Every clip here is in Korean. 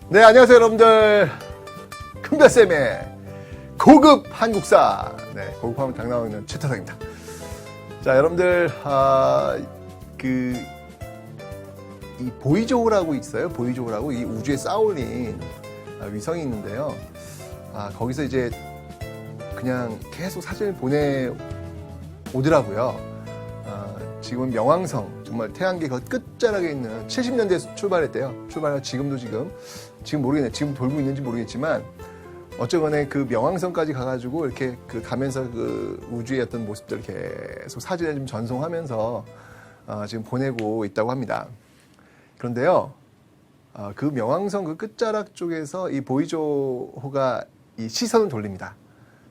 네, 안녕하세요, 여러분들. 큰별쌤의 고급 한국사. 네, 고급하면 당 나오는 최태성입니다. 자, 여러분들, 이 보이조우라고 있어요. 보이조우라고 이 우주에 쌓아올린 위성이 있는데요. 거기서 이제 그냥 계속 사진을 보내오더라고요. 지금 명왕성, 정말 태양계 그 끝자락에 있는 70년대에 출발했대요. 출발해서 지금 모르겠네. 지금 돌고 있는지 모르겠지만, 어쩌거나 그 명왕성까지 가가지고 이렇게 가면서 그 우주의 어떤 모습들을 계속 사진을 좀 전송하면서 지금 보내고 있다고 합니다. 그런데요, 그 명왕성 그 끝자락 쪽에서 이 보이조호가 이 시선을 돌립니다.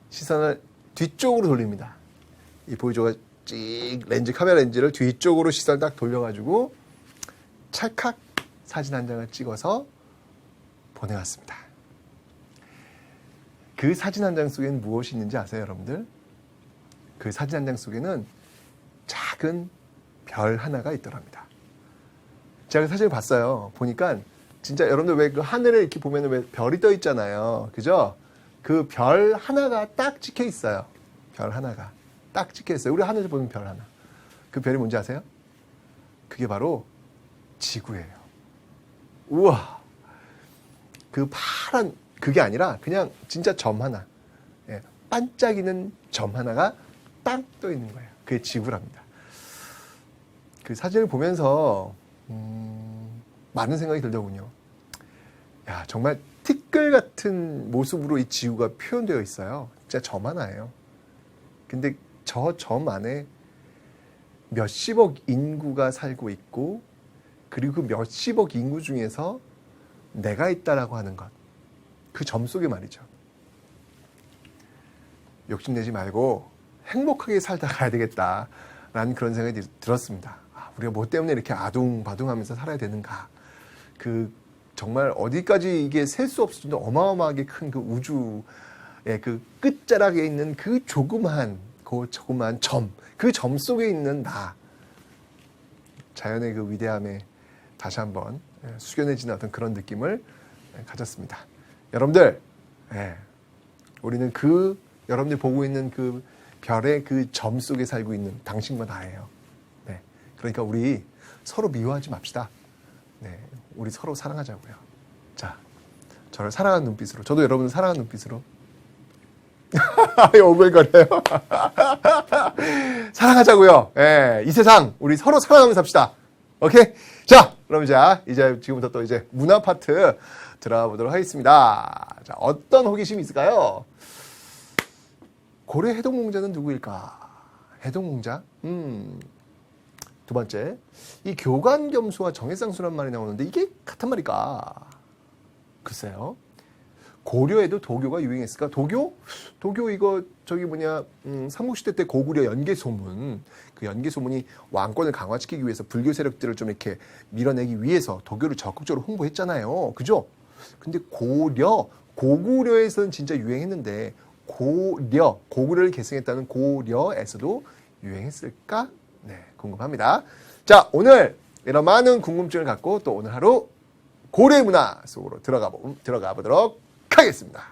시선을 뒤쪽으로 돌립니다. 이 보이조가 카메라 렌즈를 뒤쪽으로 시선을 딱 돌려가지고 찰칵 사진 한 장을 찍어서 보내왔습니다. 그 사진 한 장 속에는 무엇이 있는지 아세요, 여러분들? 그 사진 한 장 속에는 작은 별 하나가 있더랍니다. 제가 그 사진을 봤어요. 보니까 진짜 여러분들 왜 그 하늘에 이렇게 보면 왜 별이 떠 있잖아요. 그죠? 그 별 하나가 딱 찍혀 있어요. 별 하나가 딱 찍혀 있어요. 우리 하늘에 보는 별 하나. 그 별이 뭔지 아세요? 그게 바로 지구예요. 우와. 그 파란 그게 아니라 그냥 진짜 점 하나. 예, 반짝이는 점 하나가 딱 떠 있는 거예요. 그게 지구랍니다. 그 사진을 보면서 많은 생각이 들더군요. 야, 정말 티끌 같은 모습으로 이 지구가 표현되어 있어요. 진짜 점 하나예요. 근데 저 점 안에 몇십억 인구가 살고 있고, 그리고 그 몇십억 인구 중에서 내가 있다라고 하는 것. 그 점 속에 말이죠. 욕심내지 말고 행복하게 살다 가야 되겠다라는 그런 생각이 들었습니다. 우리가 뭐 때문에 이렇게 아둥바둥하면서 살아야 되는가. 정말 어디까지 이게 셀 수 없을 정도 어마어마하게 큰 그 우주의 그 끝자락에 있는 그 조그만 점, 그 점 속에 있는 나. 자연의 그 위대함에 다시 한번 숙연해지는 어떤 그런 느낌을 가졌습니다. 여러분들, 우리는 여러분들이 보고 있는 그 별의 그 점 속에 살고 있는 당신과 나예요. 네. 그러니까 우리 서로 미워하지 맙시다. 네. 우리 서로 사랑하자고요. 자, 저를 사랑하는 눈빛으로, 저도 여러분을 사랑하는 눈빛으로. 오글거려요. 사랑하자고요. 이 세상 우리 서로 사랑하면서 삽시다. 오케이? 자, 그럼 이제 지금부터 또 이제 문화 파트 들어가 보도록 하겠습니다. 자, 어떤 호기심이 있을까요? 고려 해동공자는 누구일까? 해동공자? 두 번째, 이 교관겸수와 정해쌍수란 말이 나오는데 이게 같은 말일까? 글쎄요. 고려에도 도교가 유행했을까? 도교 이거 삼국시대 때 고구려 연개소문, 그 연개소문이 왕권을 강화시키기 위해서 불교 세력들을 좀 이렇게 밀어내기 위해서 도교를 적극적으로 홍보했잖아요. 그죠? 근데 고구려에서는 진짜 유행했는데 고구려를 계승했다는 고려에서도 유행했을까? 네, 궁금합니다. 자, 오늘 이런 많은 궁금증을 갖고 또 오늘 하루 고려의 문화 속으로 들어가 보도록 하겠습니다.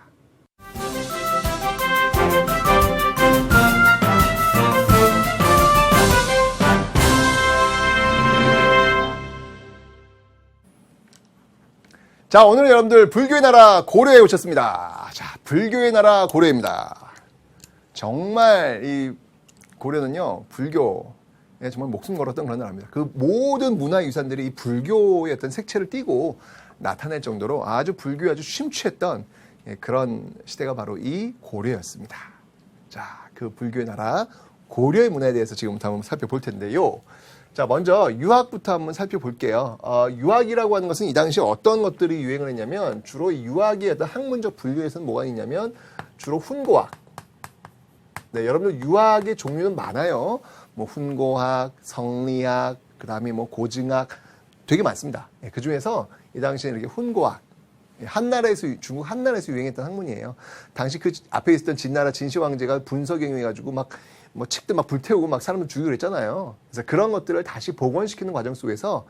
자, 오늘 여러분들 불교의 나라 고려에 오셨습니다. 자, 불교의 나라 고려입니다. 정말 이 고려는요, 불교에 정말 목숨 걸었던 그런 나라입니다. 그 모든 문화유산들이 이 불교의 어떤 색채를 띠고 나타낼 정도로 불교에 아주 심취했던 그런 시대가 바로 이 고려였습니다. 자, 그 불교의 나라 고려의 문화에 대해서 지금부터 한번 살펴볼 텐데요. 자, 먼저 유학부터 한번 살펴볼게요. 유학이라고 하는 것은 이 당시에 어떤 것들이 유행을 했냐면, 주로 유학의 어떤 학문적 분류에서는 뭐가 있냐면 주로 훈고학. 네, 여러분들 유학의 종류는 많아요. 뭐 훈고학, 성리학, 그다음에 뭐 고증학 되게 많습니다. 그 중에서 이 당시에 이렇게 훈고학, 중국 한나라에서 유행했던 학문이에요. 당시 그 앞에 있었던 진나라 진시 황제가 분서경영해가지고 뭐 책들 막 불태우고 막 사람들 죽이고 그랬잖아요. 그래서 그런 것들을 다시 복원시키는 과정 속에서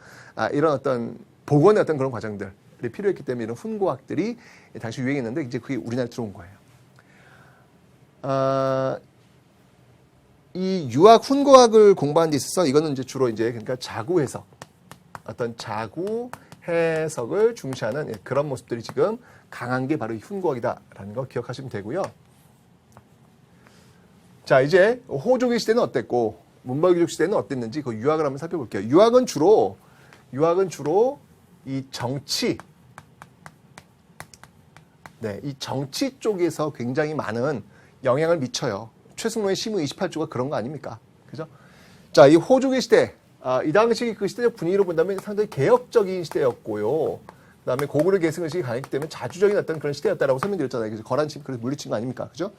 이런 어떤 복원의 어떤 그런 과정들, 필요했기 때문에 이런 훈고학들이 당시 유행했는데 이제 그게 우리나라에 들어온 거예요. 이 유학 훈고학을 공부하는 데 있어서 이거는 이제 주로 이제 그러니까 자구 해석, 어떤 자구 해석을 중시하는 그런 모습들이 지금 강한 게 바로 이 훈고학이다라는 거 기억하시면 되고요. 자, 이제 호족의 시대는 어땠고 문벌귀족 시대는 어땠는지 그 유학을 한번 살펴볼게요. 유학은 주로 이 정치, 이 정치 쪽에서 굉장히 많은 영향을 미쳐요. 최승로의 시무 28조가 그런 거 아닙니까? 그죠? 자, 이 호족의 시대, 이 당시 그 시대적 분위기로 본다면 상당히 개혁적인 시대였고요. 그 다음에 고구려 계승의식이 강했기 때문에 자주적인 어떤 그런 시대였다라고 설명드렸잖아요. 그래서 거란침, 그래서 물리친 거 아닙니까? 그죠?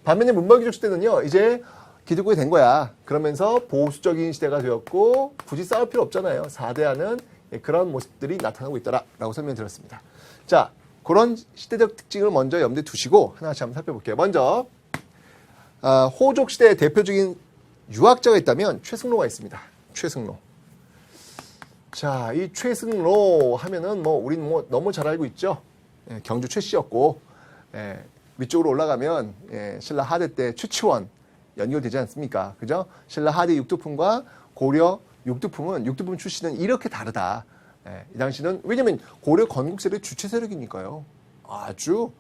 반면에 문벌귀족 시대는요, 이제 기득권이 된 거야. 그러면서 보수적인 시대가 되었고, 굳이 싸울 필요 없잖아요. 4대하는 그런 모습들이 나타나고 있더라라고 설명드렸습니다. 자, 그런 시대적 특징을 먼저 염두에 두시고 하나씩 한번 살펴볼게요. 먼저 호족 시대의 대표적인 유학자가 있다면 최승로가 있습니다. 최승로. 자, 이 최승로 하면은 우린 너무 잘 알고 있죠. 경주 최씨였고, 위쪽으로 올라가면 신라 하대 때 최치원 연결되지 않습니까? 그죠? 신라 하대 육두품과 고려 육두품 출신은 이렇게 다르다. 이 당시는 왜냐면 고려 건국세력의 주체 세력이니까요. 아주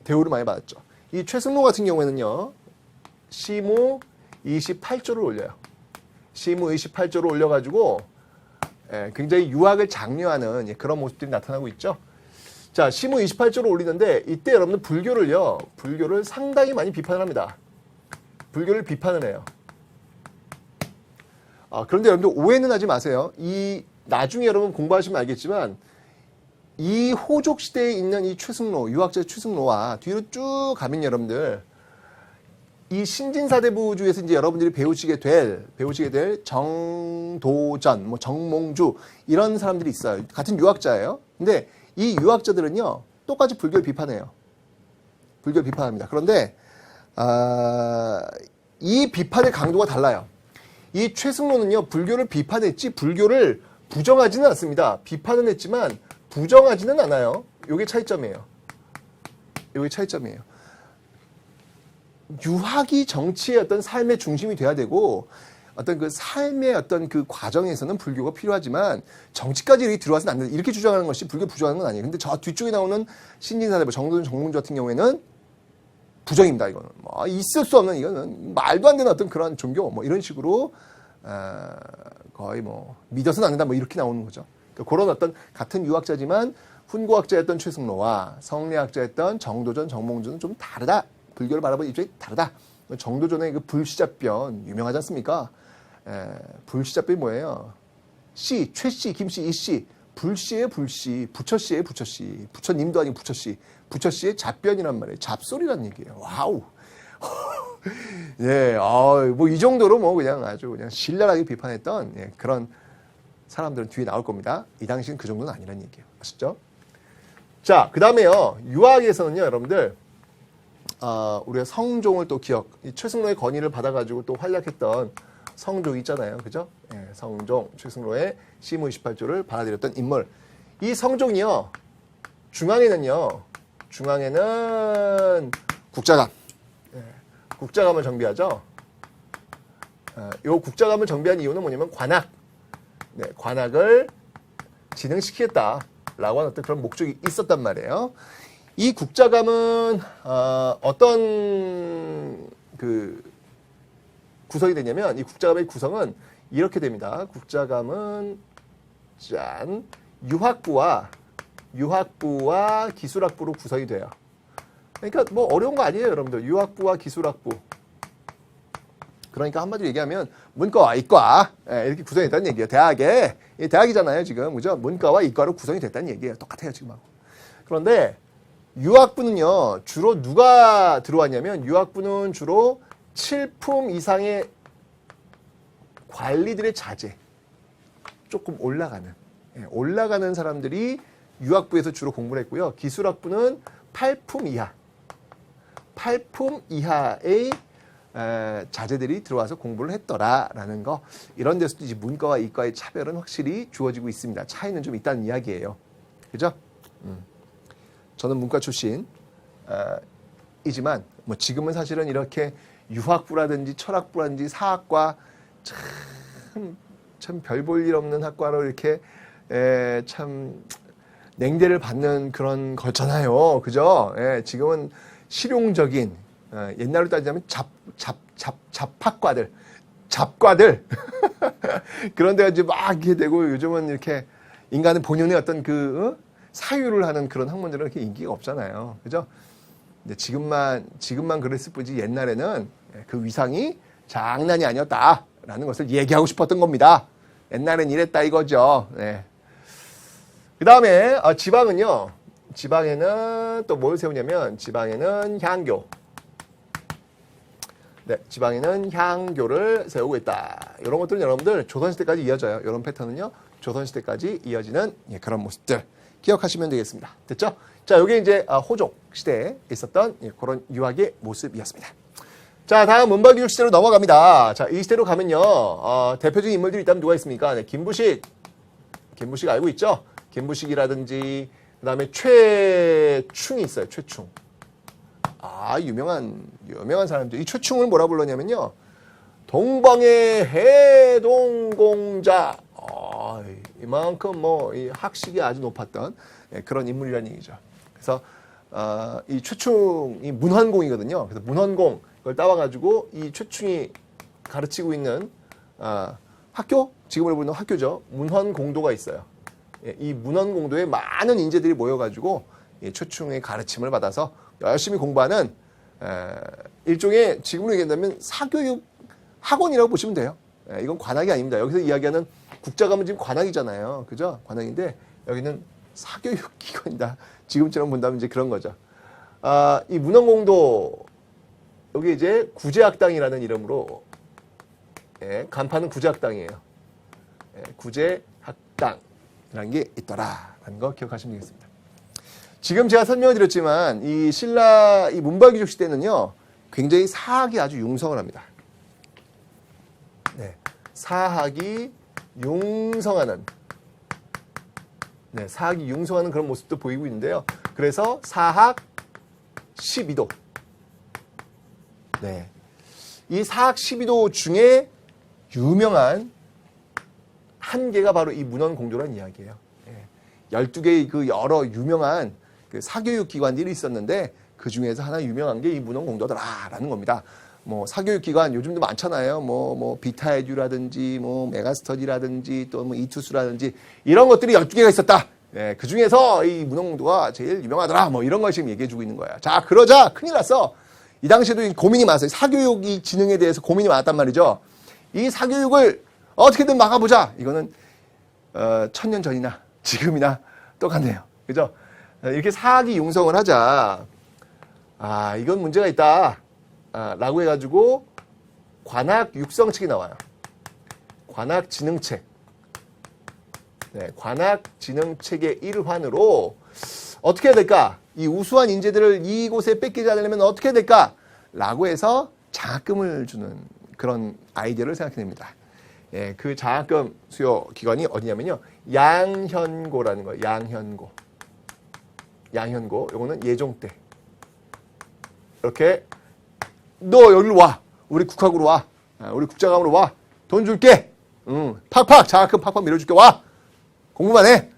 대우를 많이 받았죠. 이 최승로 같은 경우에는요, 시무 28조를 올려요. 시무 28조를 올려가지고 굉장히 유학을 장려하는 그런 모습들이 나타나고 있죠. 자, 시무 28조를 올리는데 이때 여러분들 불교를 상당히 많이 비판을 합니다. 불교를 비판을 해요. 그런데 여러분들 오해는 하지 마세요. 나중에 여러분 공부하시면 알겠지만 이 호족 시대에 있는 이 최승로, 유학자 최승로와 뒤로 쭉 가면 여러분들 이 신진사대부주에서 이제 여러분들이 배우시게 될 정도전, 정몽주 이런 사람들이 있어요. 같은 유학자예요. 근데 이 유학자들은요 똑같이 불교를 비판해요. 불교를 비판합니다. 그런데 이 비판의 강도가 달라요. 이 최승로는요 불교를 비판했지 불교를 부정하지는 않습니다. 비판은 했지만 부정하지는 않아요. 이게 차이점이에요. 유학이 정치의 어떤 삶의 중심이 돼야 되고 어떤 그 삶의 어떤 그 과정에서는 불교가 필요하지만 정치까지 이렇게 들어와서는 안 된다. 이렇게 주장하는 것이 불교 부정하는 건 아니에요. 근데 저 뒤쪽에 나오는 신진사대부 정도전 정몽주 같은 경우에는 부정입니다. 이거는 있을 수 없는 이거는 말도 안 되는 어떤 그런 종교 이런 식으로 거의 믿어서는 안 된다 이렇게 나오는 거죠. 그러니까 그런 어떤 같은 유학자지만 훈고학자였던 최승로와 성리학자였던 정도전 정몽주는 좀 다르다. 불교를 바라보는 입장이 다르다. 정도전의 그 불시잡변 유명하지 않습니까? 불시잡변이 뭐예요? 씨, 최씨, 김씨, 이씨 불씨예요, 불씨. 부처씨예요, 부처씨. 부처님도 아니고 부처씨. 부처씨의 잡변이란 말이에요. 잡소리란 얘기예요. 와우. 이 정도로 그냥 아주 그냥 신랄하게 비판했던 그런 사람들은 뒤에 나올 겁니다. 이 당시는 그 정도는 아니란 얘기예요. 아시죠? 자, 그 다음에요. 유학에서는요, 여러분들, 우리가 성종을 또 최승로의 건의를 받아가지고 또 활약했던 성종 있잖아요. 그죠? 성종, 최승로의 시무 28조를 받아들였던 인물. 이 성종이요, 중앙에는 국자감. 국자감을 정비하죠. 이 국자감을 정비한 이유는 뭐냐면 관악을 진흥시키겠다라고 하는 어떤 그런 목적이 있었단 말이에요. 이 국자감은 어떤 그 구성이 되냐면 이 국자감의 구성은 이렇게 됩니다. 국자감은 유학부와 기술학부로 구성이 돼요. 그러니까 어려운 거 아니에요, 여러분들. 유학부와 기술학부. 그러니까 한마디로 얘기하면 문과와 이과 이렇게 구성이 됐다는 얘기예요. 대학이잖아요, 지금. 그죠? 문과와 이과로 구성이 됐다는 얘기예요. 똑같아요, 지금하고. 그런데 유학부는요, 주로 누가 들어왔냐면 유학부는 주로 7품 이상의 관리들의 자제, 조금 올라가는 사람들이 유학부에서 주로 공부를 했고요. 기술학부는 8품 이하의 자제들이 들어와서 공부를 했더라라는 거. 이런 데서도 이제 문과와 이과의 차별은 확실히 주어지고 있습니다. 차이는 좀 있다는 이야기예요. 그죠? 저는 문과 출신 이지만 뭐 지금은 사실은 이렇게 유학부라든지 철학부라든지 사학과 참 별 볼 일 없는 학과로 이렇게 참 냉대를 받는 그런 거잖아요. 그죠? 지금은 실용적인 옛날로 따지자면 잡학과들 잡과들 그런 데가 이제 막 이렇게 되고 요즘은 이렇게 인간은 본연의 어떤 그 사유를 하는 그런 학문들은 그렇게 인기가 없잖아요. 그죠? 근데 지금만 그랬을 뿐이지 옛날에는 그 위상이 장난이 아니었다라는 것을 얘기하고 싶었던 겁니다. 옛날엔 이랬다 이거죠. 네. 그 다음에 지방은요. 지방에는 또 뭘 세우냐면 지방에는 향교. 네, 지방에는 향교를 세우고 있다. 이런 것들은 여러분들 조선시대까지 이어져요. 이런 패턴은요. 조선시대까지 이어지는 그런 모습들 기억하시면 되겠습니다. 됐죠? 자, 이게 이제 호족 시대에 있었던 그런 유학의 모습이었습니다. 자, 다음 문박이육 시대로 넘어갑니다. 자, 이 시대로 가면요. 대표적인 인물들이 있다면 누가 있습니까? 네, 김부식 알고 있죠? 김부식이라든지 그다음에 최충이 있어요. 최충. 유명한 사람들. 이 최충을 뭐라 불렀냐면요. 동방의 해동공자. 이만큼 이 학식이 아주 높았던 그런 인물이라는 얘기죠. 그래서 이 최충이 문헌공이거든요. 그래서 문헌공 그걸 따와가지고 이 최충이 가르치고 있는 학교, 지금으로 부르는 학교죠. 문헌공도가 있어요. 이 문헌공도에 많은 인재들이 모여가지고 이 최충의 가르침을 받아서 열심히 공부하는 일종의 지금으로 얘기한다면 사교육 학원이라고 보시면 돼요. 이건 관학이 아닙니다. 여기서 이야기하는 국자감은 지금 관학이잖아요. 그죠? 관학인데 여기는 사교육 기관이다. 지금처럼 본다면 이제 그런 거죠. 이 문헌공도 여기 이제 구제학당이라는 이름으로 간판은 구제학당이에요. 구제학당이라는 게 있더라라는 거 기억하시면 되겠습니다. 지금 제가 설명을 드렸지만 이 신라 이 문박이족 시대는요 굉장히 사학이 아주 융성을 합니다. 네, 사학이 융성하는 사학이 융성하는 그런 모습도 보이고 있는데요. 그래서 사학 12도. 네. 이 사학 12도 중에 유명한 한 개가 바로 이 문헌공도라는 이야기예요. 12개의 그 여러 유명한 그 사교육 기관들이 있었는데 그 중에서 하나 유명한 게 이 문헌공도더라라는 겁니다. 뭐 사교육 기관 요즘도 많잖아요. 뭐 비타에듀라든지 뭐 메가스터디라든지 또 뭐 이투스라든지 이런 것들이 12개가 있었다. 그 중에서 이 문헌공도가 제일 유명하더라. 뭐 이런 걸 지금 얘기해 주고 있는 거야. 자, 그러자 큰일 났어. 이 당시에도 고민이 많았어요. 사교육 이 진흥에 대해서 고민이 많았단 말이죠. 이 사교육을 어떻게든 막아보자. 이거는 1000년 전이나 지금이나 똑같네요. 그죠? 이렇게 사학이 융성을 하자. 이건 문제가 있다. 라고 해가지고 관학 육성책이 나와요. 관학 진흥책. 네, 관학 진흥책의 일환으로 어떻게 해야 될까? 이 우수한 인재들을 이곳에 뺏기지 않으려면 어떻게 해야 될까? 라고 해서 장학금을 주는 그런 아이디어를 생각해냅니다. 그 장학금 수요 기관이 어디냐면요. 양현고라는 거예요. 양현고. 요거는 예종 때. 이렇게 너 여기로 와. 우리 국학으로 와. 우리 국자감으로 와. 돈 줄게. 팍팍 장학금 팍팍 밀어줄게. 와. 공부만 해.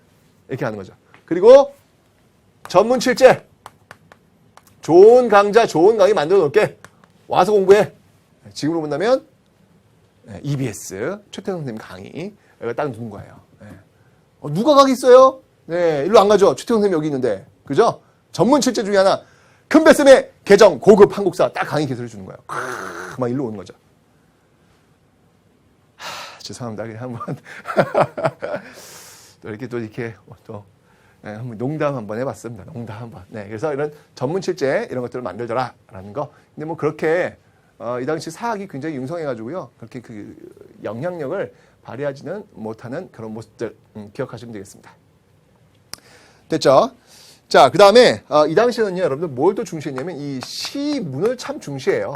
이렇게 하는 거죠. 그리고 전문 칠제. 좋은 강좌, 좋은 강의 만들어 놓을게. 와서 공부해. 지금으로 본다면 EBS 최태성 선생님 강의 여기가 딱 누군 거예요. 누가 가겠어요? 네, 일로 안 가죠. 최태성 선생님 여기 있는데. 그죠? 전문 칠제 중에 하나. 큰베스의 개정 고급 한국사 딱 강의 개설해 주는 거예요. 막 일로 오는 거죠. 죄송합니다. 그냥 한번 또 이렇게 한번 농담 한번 해봤습니다. 농담 한번. 네, 그래서 이런 전문 칠제 이런 것들을 만들더라라는 거. 근데 뭐 그렇게 이 당시 사학이 굉장히 융성해가지고요. 그렇게 그 영향력을 발휘하지는 못하는 그런 모습들 기억하시면 되겠습니다. 됐죠? 자, 그 다음에 이 당시에는요, 여러분들 뭘 또 중시했냐면 이 시문을 참 중시해요.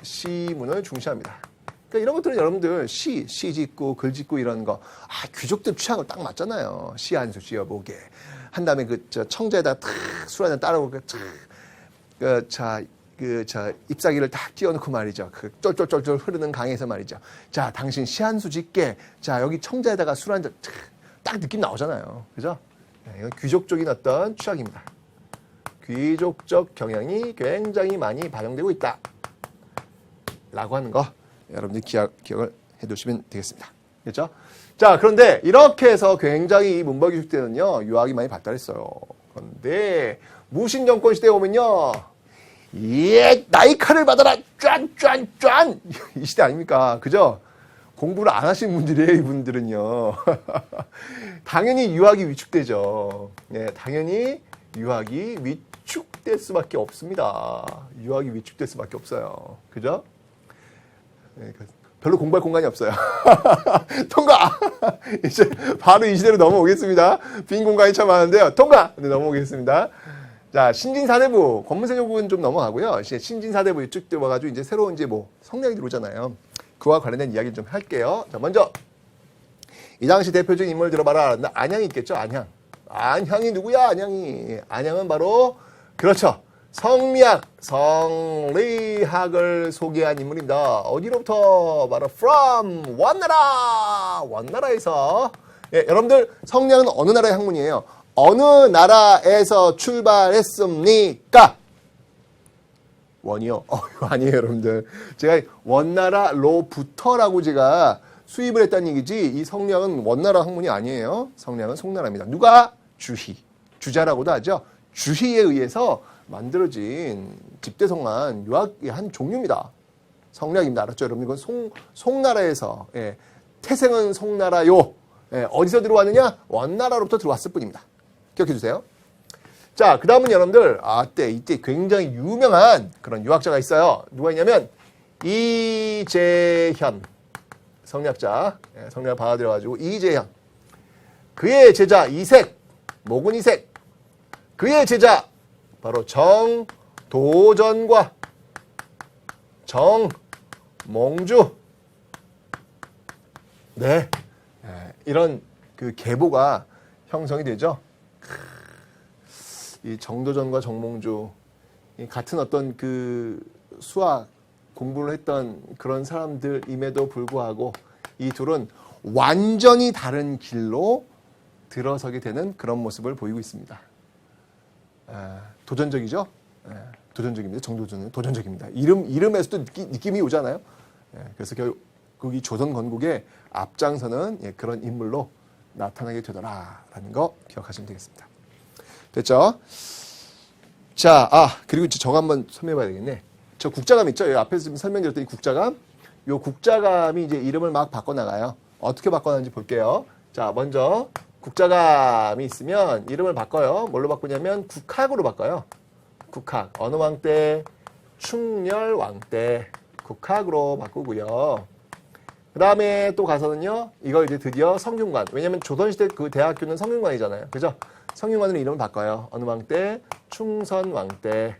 시문을 중시합니다. 그러니까 이런 것들은 여러분들 시 짓고 글 짓고 이런 거 귀족들 취향을 딱 맞잖아요. 시 한 수 씌어보게 한 다음에 저 청자에다가 탁 술 한잔 따르고 잎사귀를 딱 띄워놓고 말이죠. 그 쫄쫄쫄쫄 흐르는 강에서 말이죠. 자, 당신 시한수 짓게. 자, 여기 청자에다가 술 한잔 딱 느낌 나오잖아요. 그죠? 네, 이건 귀족적인 어떤 취향입니다. 귀족적 경향이 굉장히 많이 반영되고 있다. 라고 하는 거 여러분들 기억을 해두시면 되겠습니다. 그렇죠? 자, 그런데 이렇게 해서 굉장히 문벌규칙 때는요, 유학이 많이 발달했어요. 그런데 무신 정권 시대에 오면요, 예, 나의 칼을 받아라, 짠! 이 시대 아닙니까? 그죠? 공부를 안 하신 분들이에요, 이분들은요. 당연히 유학이 위축되죠. 네, 당연히 유학이 위축될 수밖에 없습니다. 유학이 위축될 수밖에 없어요. 그죠? 네, 별로 공부할 공간이 없어요. 통과! 이제 바로 이 시대로 넘어오겠습니다. 빈 공간이 참 많은데요. 통과! 네, 넘어오겠습니다. 자, 신진사대부, 권문세족은 좀 넘어가고요. 신진사대부 쭉 들어가가지고 이제 새로운 이제 성량이 들어오잖아요. 그와 관련된 이야기를 좀 할게요. 자, 먼저 이 당시 대표적인 인물 들어봐라. 안양이 있겠죠, 안양. 안양이 누구야, 안양이. 안양은 바로, 그렇죠. 성리학, 성리학을 소개한 인물입니다. 어디로부터? 바로 from 원나라. 원나라에서. 예, 여러분들 성리학은 어느 나라의 학문이에요? 어느 나라에서 출발했습니까? 원이요? 이거 아니에요, 여러분들. 제가 원나라로부터라고 제가 수입을 했다는 얘기지, 이 성리학은 원나라 학문이 아니에요. 성리학은 송나라입니다. 누가? 주희. 주자라고도 하죠. 주희에 의해서 만들어진 집대성한 유학의 한 종류입니다. 성리학입니다. 알았죠? 여러분, 이건 송나라에서, 예, 태생은 송나라요. 예, 어디서 들어왔느냐? 원나라로부터 들어왔을 뿐입니다. 기억해 주세요. 자, 그 다음은 여러분들, 이때 굉장히 유명한 그런 유학자가 있어요. 누가 있냐면, 이재현. 성리학자. 예, 성리학 받아들여가지고, 이재현. 그의 제자, 이색. 목은 이색. 그의 제자, 바로 정도전과 정몽주. 네. 이런 그 계보가 형성이 되죠. 이 정도전과 정몽주, 같은 어떤 그 수학 공부를 했던 그런 사람들임에도 불구하고 이 둘은 완전히 다른 길로 들어서게 되는 그런 모습을 보이고 있습니다. 도전적이죠? 도전적입니다. 정도전은 도전적입니다. 이름에서도 느낌이 오잖아요. 그래서 결국 이 조선 건국의 앞장서는 그런 인물로 나타나게 되더라라는 거 기억하시면 되겠습니다. 됐죠? 자, 그리고 저거 한번 설명해 봐야 되겠네. 저 국자감 있죠? 여기 앞에서 지금 설명드렸던 이 국자감. 요 국자감이 이제 이름을 막 바꿔나가요. 어떻게 바꿔나가는지 볼게요. 자, 먼저 국자감이 있으면 이름을 바꿔요. 뭘로 바꾸냐면 국학으로 바꿔요. 국학. 어느 왕 때? 충렬 왕 때 국학으로 바꾸고요. 그 다음에 또 가서는요, 이걸 이제 드디어 성균관. 왜냐면 조선시대 그 대학교는 성균관이잖아요. 그죠? 성균관으로 이름을 바꿔요. 어느 왕 때? 충선 왕 때.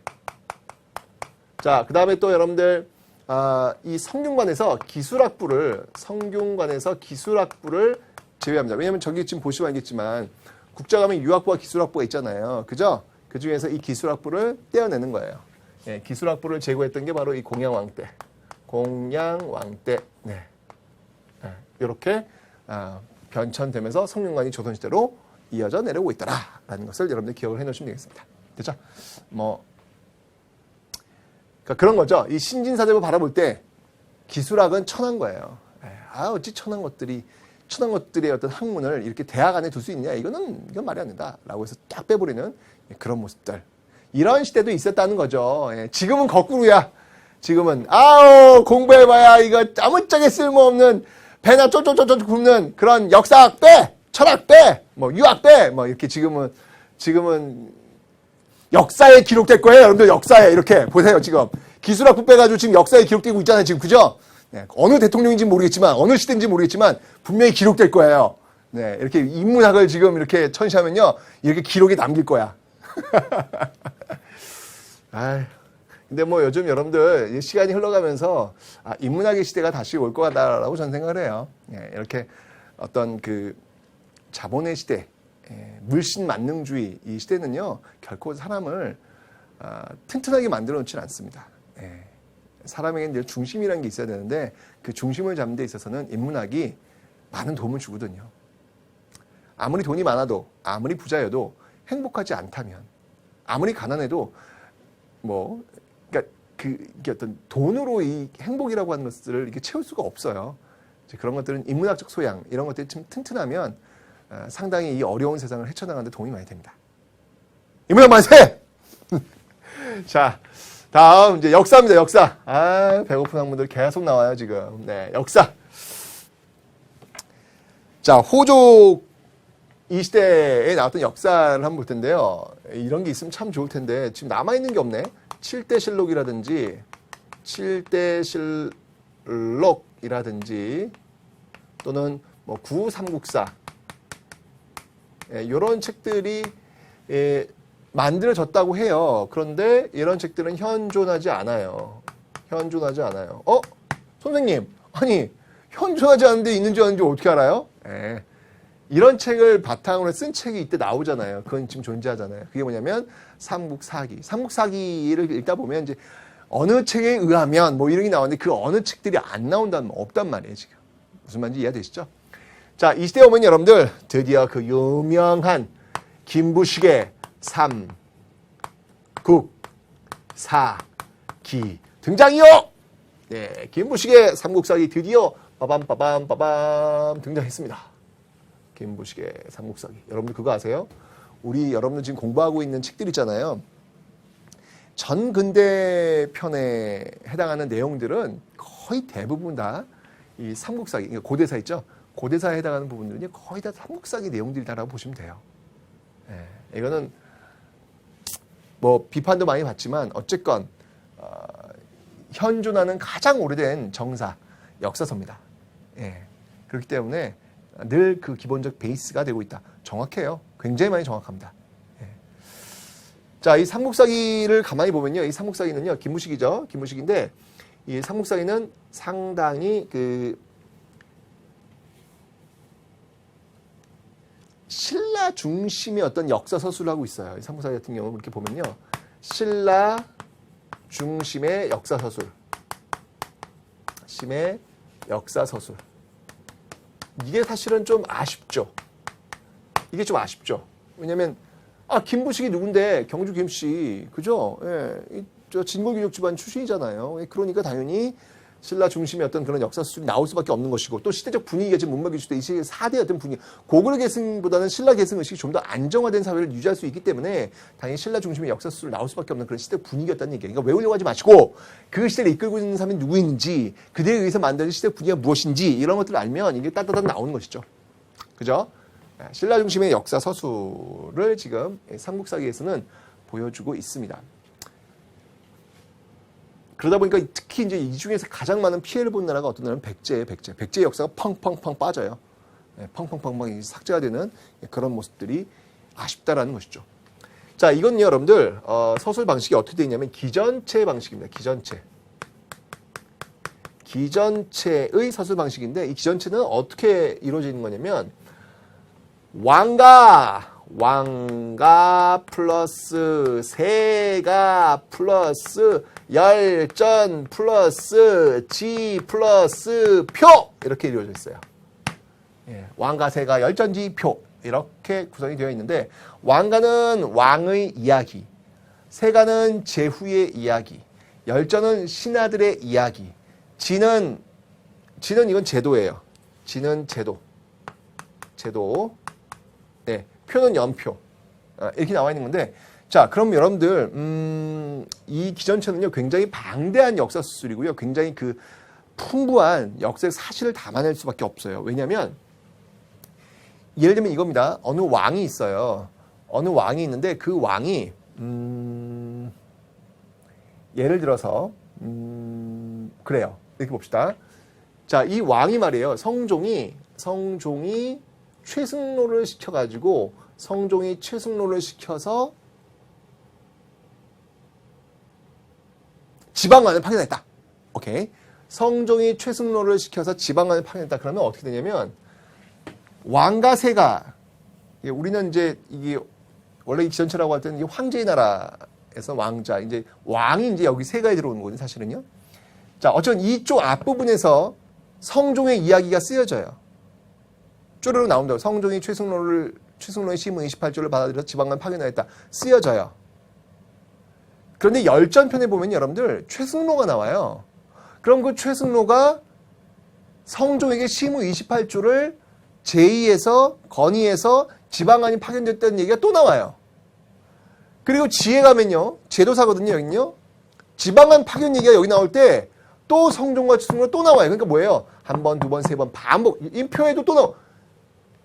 자, 그 다음에 또 여러분들, 이 성균관에서 기술학부를 제외합니다. 왜냐면 저기 지금 보시면 알겠지만, 국자감에 유학부와 기술학부가 있잖아요. 그죠? 그 중에서 이 기술학부를 떼어내는 거예요. 예, 기술학부를 제거했던 게 바로 이 공양왕 때. 공양왕 때. 네. 이렇게 변천되면서 성균관이 조선시대로 이어져 내려오고 있더라라는 것을 여러분들 기억을 해놓으시면 되겠습니다. 됐죠? 그러니까 그런 거죠. 이 신진사대부 바라볼 때 기술학은 천한 거예요. 어찌 천한 것들의 어떤 학문을 이렇게 대학 안에 둘 수 있냐? 이건 말이 안 된다라고 해서 딱 빼버리는 그런 모습들. 이런 시대도 있었다는 거죠. 지금은 거꾸로야. 지금은 공부해봐야 이거 아무짝에 쓸모없는 배나 쫄쫄쫄쫄 굽는 그런 역사학 빼, 철학 빼, 유학 빼, 이렇게 지금은 역사에 기록될 거예요. 여러분들 역사에 이렇게 보세요. 지금 기술학부 빼가지고 지금 역사에 기록되고 있잖아요. 지금 그죠? 네, 어느 대통령인지 모르겠지만 어느 시대인지 모르겠지만 분명히 기록될 거예요. 네, 이렇게 인문학을 지금 이렇게 천시하면요, 이렇게 기록이 남길 거야. 근데 요즘 여러분들 시간이 흘러가면서 인문학의 시대가 다시 올 것 같다라고 저는 생각을 해요. 예, 이렇게 어떤 그 자본의 시대, 물신 만능주의 이 시대는요 결코 사람을 튼튼하게 만들어 놓지는 않습니다. 예. 사람에게는 늘 중심이라는 게 있어야 되는데 그 중심을 잡는 데 있어서는 인문학이 많은 도움을 주거든요. 아무리 돈이 많아도 아무리 부자여도 행복하지 않다면 아무리 가난해도 그러니까 이게 어떤 돈으로 이 행복이라고 하는 것들을 이렇게 채울 수가 없어요. 그런 것들은 인문학적 소양 이런 것들이 좀 튼튼하면 상당히 이 어려운 세상을 헤쳐나가는 데 도움이 많이 됩니다. 인문학 만세! 자, 다음 이제 역사입니다. 역사. 배고픈 학문들 계속 나와요 지금. 네, 역사. 자, 호족 이 시대에 나왔던 역사를 한번 볼 텐데요. 이런 게 있으면 참 좋을 텐데 지금 남아있는 게 없네. 7대 실록이라든지 7대 실록이라든지 또는 뭐 구삼국사 이런 책들이 만들어졌다고 해요. 그런데 이런 책들은 현존하지 않아요. 현존하지 않아요. 선생님, 아니 현존하지 않은데 있는지 아닌지 어떻게 알아요? 이런 책을 바탕으로 쓴 책이 이때 나오잖아요. 그건 지금 존재하잖아요. 그게 뭐냐면 삼국사기. 삼국사기를 읽다 보면 이제 어느 책에 의하면 뭐 이런 게 나오는데 그 어느 책들이 안 나온다는 없단 말이에요, 지금. 무슨 말인지 이해되시죠? 자, 이 시대에 오면 여러분들 드디어 그 유명한 김부식의 삼국사기 등장이요! 네, 김부식의 삼국사기 드디어 빠밤 등장했습니다. 김부식의 삼국사기. 여러분들 그거 아세요? 여러분들 지금 공부하고 있는 책들 있잖아요. 전근대 편에 해당하는 내용들은 거의 대부분 다 이 삼국사기, 그러니까 고대사 있죠? 고대사에 해당하는 부분들은 거의 다 삼국사기 내용들이다라고 보시면 돼요. 이거는 뭐 비판도 많이 받지만 어쨌건 현존하는 가장 오래된 정사, 역사서입니다. 그렇기 때문에 늘 그 기본적 베이스가 되고 있다. 정확해요. 굉장히 많이 정확합니다. 자, 이 삼국사기를 가만히 보면요. 이 삼국사기는요. 김부식이죠. 김부식인데 이 삼국사기는 상당히 신라 중심의 어떤 역사 서술을 하고 있어요. 이 삼국사기 같은 경우 이렇게 보면요. 신라 중심의 역사 서술. 심의 역사 서술. 이게 사실은 좀 아쉽죠. 이게 좀 아쉽죠. 왜냐면 김부식이 누군데 경주 김씨 그죠? 저 진골귀족 집안 출신이잖아요. 그러니까 당연히 신라 중심의 어떤 그런 역사 수술이 나올 수밖에 없는 것이고 또 시대적 분위기가 지금 못 먹일 수도 이 시대 4대 어떤 분위기 고구려 계승보다는 신라 계승 의식이 좀 더 안정화된 사회를 유지할 수 있기 때문에 당연히 신라 중심의 역사 수술이 나올 수밖에 없는 그런 시대 분위기였다는 얘기예요. 그러니까 외우려고 하지 마시고 그 시대를 이끌고 있는 사람이 누구인지 그들에 의해서 만들어진 시대 분위기가 무엇인지 이런 것들을 알면 이게 따뜻하게 나오는 것이죠. 그죠? 신라 중심의 역사 서술을 지금 삼국사기에서는 보여주고 있습니다. 그러다 보니까 특히 이제 이 중에서 가장 많은 피해를 본 나라가 어떤 나라는 백제의 역사가 펑펑펑 빠져요. 펑펑펑펑 삭제가 되는 그런 모습들이 아쉽다라는 것이죠. 자, 이건 여러분들 서술 방식이 어떻게 되어 있냐면 기전체 방식입니다. 기전체의 서술 방식인데 이 기전체는 어떻게 이루어지는 거냐면 왕가 플러스 세가 플러스 열전 플러스 지 플러스 표 이렇게 이루어져 있어요. 왕가 세가 열전 지 표 이렇게 구성이 되어 있는데 왕가는 왕의 이야기, 세가는 제후의 이야기, 열전은 신하들의 이야기, 지는 이건 제도예요. 지는 제도. 표는 연표. 이렇게 나와 있는 건데, 자, 그럼 여러분들, 이 기전체는요, 굉장히 방대한 역사 수술이고요. 굉장히 풍부한 역사의 사실을 담아낼 수밖에 없어요. 왜냐면, 예를 들면 이겁니다. 어느 왕이 있어요. 어느 왕이 있는데, 그 왕이, 예를 들어서, 그래요. 이렇게 봅시다. 자, 이 왕이 말이에요. 성종이 최승로를 시켜가지고 성종이 최승로를 시켜서 지방관을 파견했다. 오케이. 성종이 최승로를 시켜서 지방관을 파견했다. 그러면 어떻게 되냐면 왕가세가 우리는 이제 이게 원래 이 기전체라고 할 때는 이게 황제의 나라에서 왕자, 이제 왕이 이제 여기 세가에 들어오는 거거든요, 사실은요. 자, 어쨌든 이쪽 앞부분에서 성종의 이야기가 쓰여져요. 쪼르르 나온다고. 성종이 최승로의 심의 28조를 받아들여서 지방간 파견하였다. 쓰여져요. 그런데 열전편에 보면 여러분들 최승로가 나와요. 그럼 그 최승로가 성종에게 심의 28조를 제의해서 건의해서 지방간이 파견됐다는 얘기가 또 나와요. 그리고 지혜 가면요. 제도사거든요. 여기는요. 지방간 파견 얘기가 여기 나올 때 또 성종과 최승로가 또 나와요. 그러니까 뭐예요? 한 번, 두 번, 세 번 반복. 인표에도 또 나와.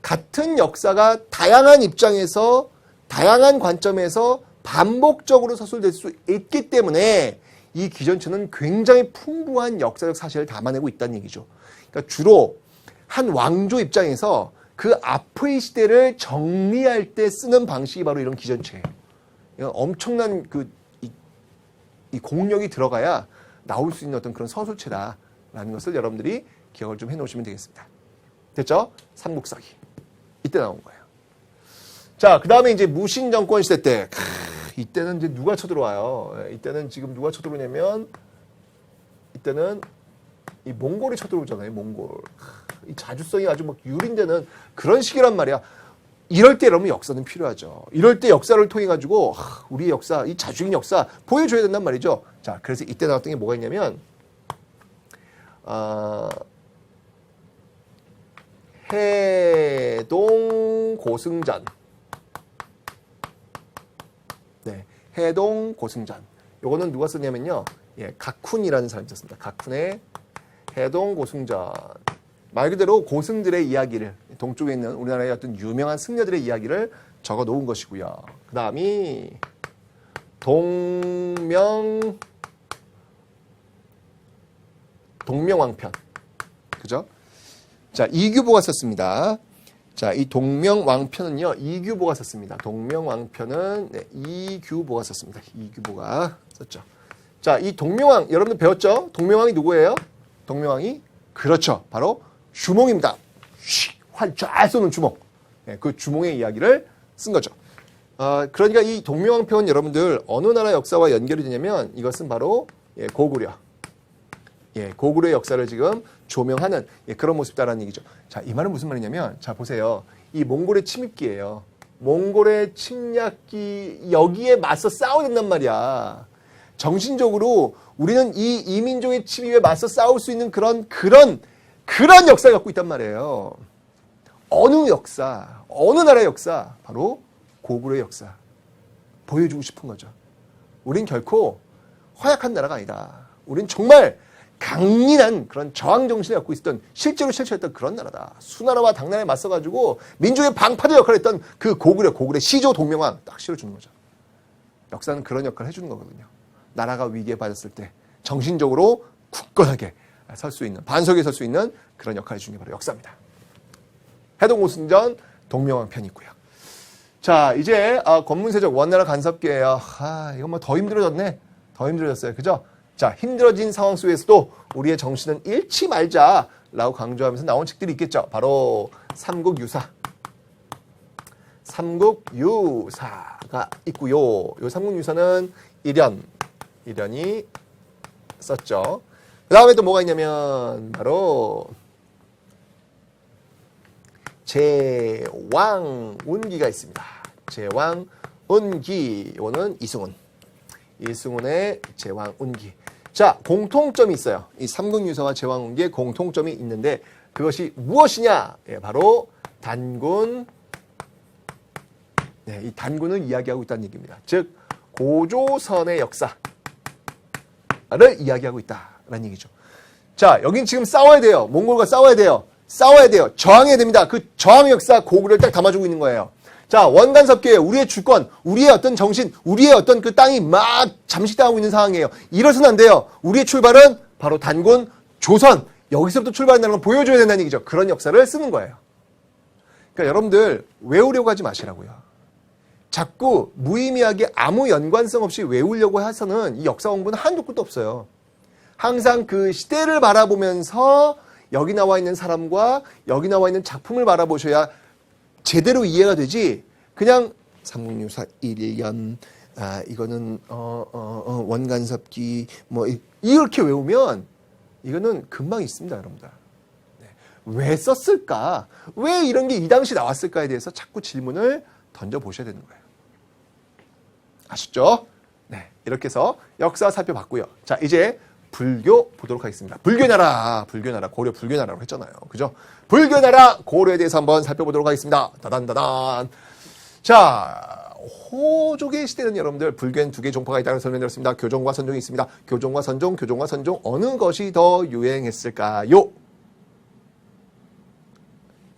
같은 역사가 다양한 입장에서 다양한 관점에서 반복적으로 서술될 수 있기 때문에 이 기전체는 굉장히 풍부한 역사적 사실을 담아내고 있다는 얘기죠. 그러니까 주로 한 왕조 입장에서 그 앞의 시대를 정리할 때 쓰는 방식이 바로 이런 기전체예요. 이건 엄청난 이 공력이 들어가야 나올 수 있는 어떤 그런 서술체다라는 것을 여러분들이 기억을 좀 해놓으시면 되겠습니다. 됐죠? 삼국사기. 이때 나온 거예요. 자, 그 다음에 이제 무신 정권 시대 때, 이때는 이제 누가 쳐들어와요? 이때는 지금 누가 쳐들어오냐면, 이때는 이 몽골이 쳐들어오잖아요, 몽골. 이 자주성이 아주 막 유린되는 그런 시기란 말이야. 이럴 때 여러분 역사는 필요하죠. 이럴 때 역사를 통해 가지고 우리의 역사, 이 자주적인 역사 보여줘야 된단 말이죠. 자, 그래서 이때 나왔던 게 뭐가 있냐면 해동 고승전. 네, 해동 고승전. 요거는 누가 썼냐면요. 예, 각훈이라는 사람이 썼습니다. 각훈의 해동 고승전. 말 그대로 고승들의 이야기를, 동쪽에 있는 우리나라의 어떤 유명한 승려들의 이야기를 적어 놓은 것이고요. 그 다음이 동명왕편. 그죠? 자, 이규보가 썼습니다. 자, 이 동명왕편은요, 이규보가 썼습니다. 동명왕편은 네, 이규보가 썼습니다. 이규보가 썼죠. 자, 이 동명왕, 여러분들 배웠죠? 동명왕이 누구예요? 동명왕이, 그렇죠. 바로 주몽입니다. 활 잘 쏘는 주몽. 네, 그 주몽의 이야기를 쓴 거죠. 그러니까 이 동명왕편 여러분들 어느 나라 역사와 연결이 되냐면 이것은 바로 고구려. 예, 고구려의 역사를 지금 조명하는 그런 모습다라는 얘기죠. 자, 이 말은 무슨 말이냐면, 자, 보세요. 이 몽골의 침입기예요. 몽골의 침략기, 여기에 맞서 싸워야 된단 말이야. 정신적으로 우리는 이 이민족의 침입에 맞서 싸울 수 있는 그런 역사를 갖고 있단 말이에요. 어느 역사, 어느 나라의 역사, 바로 고구려의 역사. 보여주고 싶은 거죠. 우린 결코 허약한 나라가 아니다. 우린 정말 강인한 그런 저항 정신을 갖고 있었던, 실제로 실체했던 그런 나라다. 수나라와 당나라에 맞서가지고 민족의 방파제 역할을 했던 그 고구려 시조 동명왕 딱 실어주는 거죠. 역사는 그런 역할을 해주는 거거든요. 나라가 위기에 빠졌을 때 정신적으로 굳건하게 설 수 있는, 반석에 설 수 있는 그런 역할을 해주는 게 바로 역사입니다. 해동고승전 동명왕 편이 있고요. 자, 이제 권문세적 원나라 간섭기예요. 이거 뭐 더 힘들어졌네. 더 힘들어졌어요. 그죠? 자, 힘들어진 상황 속에서도 우리의 정신은 잃지 말자라고 강조하면서 나온 책들이 있겠죠. 바로 삼국유사. 삼국유사가 있고요. 요 삼국유사는 일련이 썼죠. 그 다음에 또 뭐가 있냐면 바로 제왕운기가 있습니다. 제왕운기. 이거는 이승훈의 제왕운기. 자, 공통점이 있어요. 이 삼국유사와 제왕운기에 공통점이 있는데 그것이 무엇이냐? 예, 바로 단군. 네, 이 단군을 이야기하고 있다는 얘기입니다. 즉 고조선의 역사를 이야기하고 있다라는 얘기죠. 자, 여긴 지금 싸워야 돼요. 몽골과 싸워야 돼요. 저항해야 됩니다. 그 저항의 역사 고구려를 딱 담아주고 있는 거예요. 자, 원간섭기에 우리의 주권, 우리의 어떤 정신, 우리의 어떤 그 땅이 막 잠식당하고 있는 상황이에요. 이래서는 안 돼요. 우리의 출발은 바로 단군, 조선, 여기서부터 출발한다는 걸 보여줘야 된다는 얘기죠. 그런 역사를 쓰는 거예요. 그러니까 여러분들 외우려고 하지 마시라고요. 자꾸 무의미하게 아무 연관성 없이 외우려고 해서는 이 역사 공부는 한도 끝도 없어요. 항상 그 시대를 바라보면서 여기 나와 있는 사람과 여기 나와 있는 작품을 바라보셔야 제대로 이해가 되지 그냥 삼국유사 1년 이거는 원간섭기 뭐 이렇게 외우면 이거는 금방 있습니다, 여러분들. 네. 왜 썼을까? 왜 이런 게 이 당시 나왔을까에 대해서 자꾸 질문을 던져보셔야 되는 거예요. 아셨죠? 네. 이렇게 해서 역사 살펴봤고요. 자, 이제 불교 보도록 하겠습니다. 불교나라, 고려 불교나라로 했잖아요. 그죠? 불교나라, 고려에 대해서 한번 살펴보도록 하겠습니다. 다단다단. 자, 호족의 시대는 여러분들 불교엔 두 개의 종파가 있다고 설명드렸습니다. 교종과 선종이 있습니다. 교종과 선종 어느 것이 더 유행했을까요?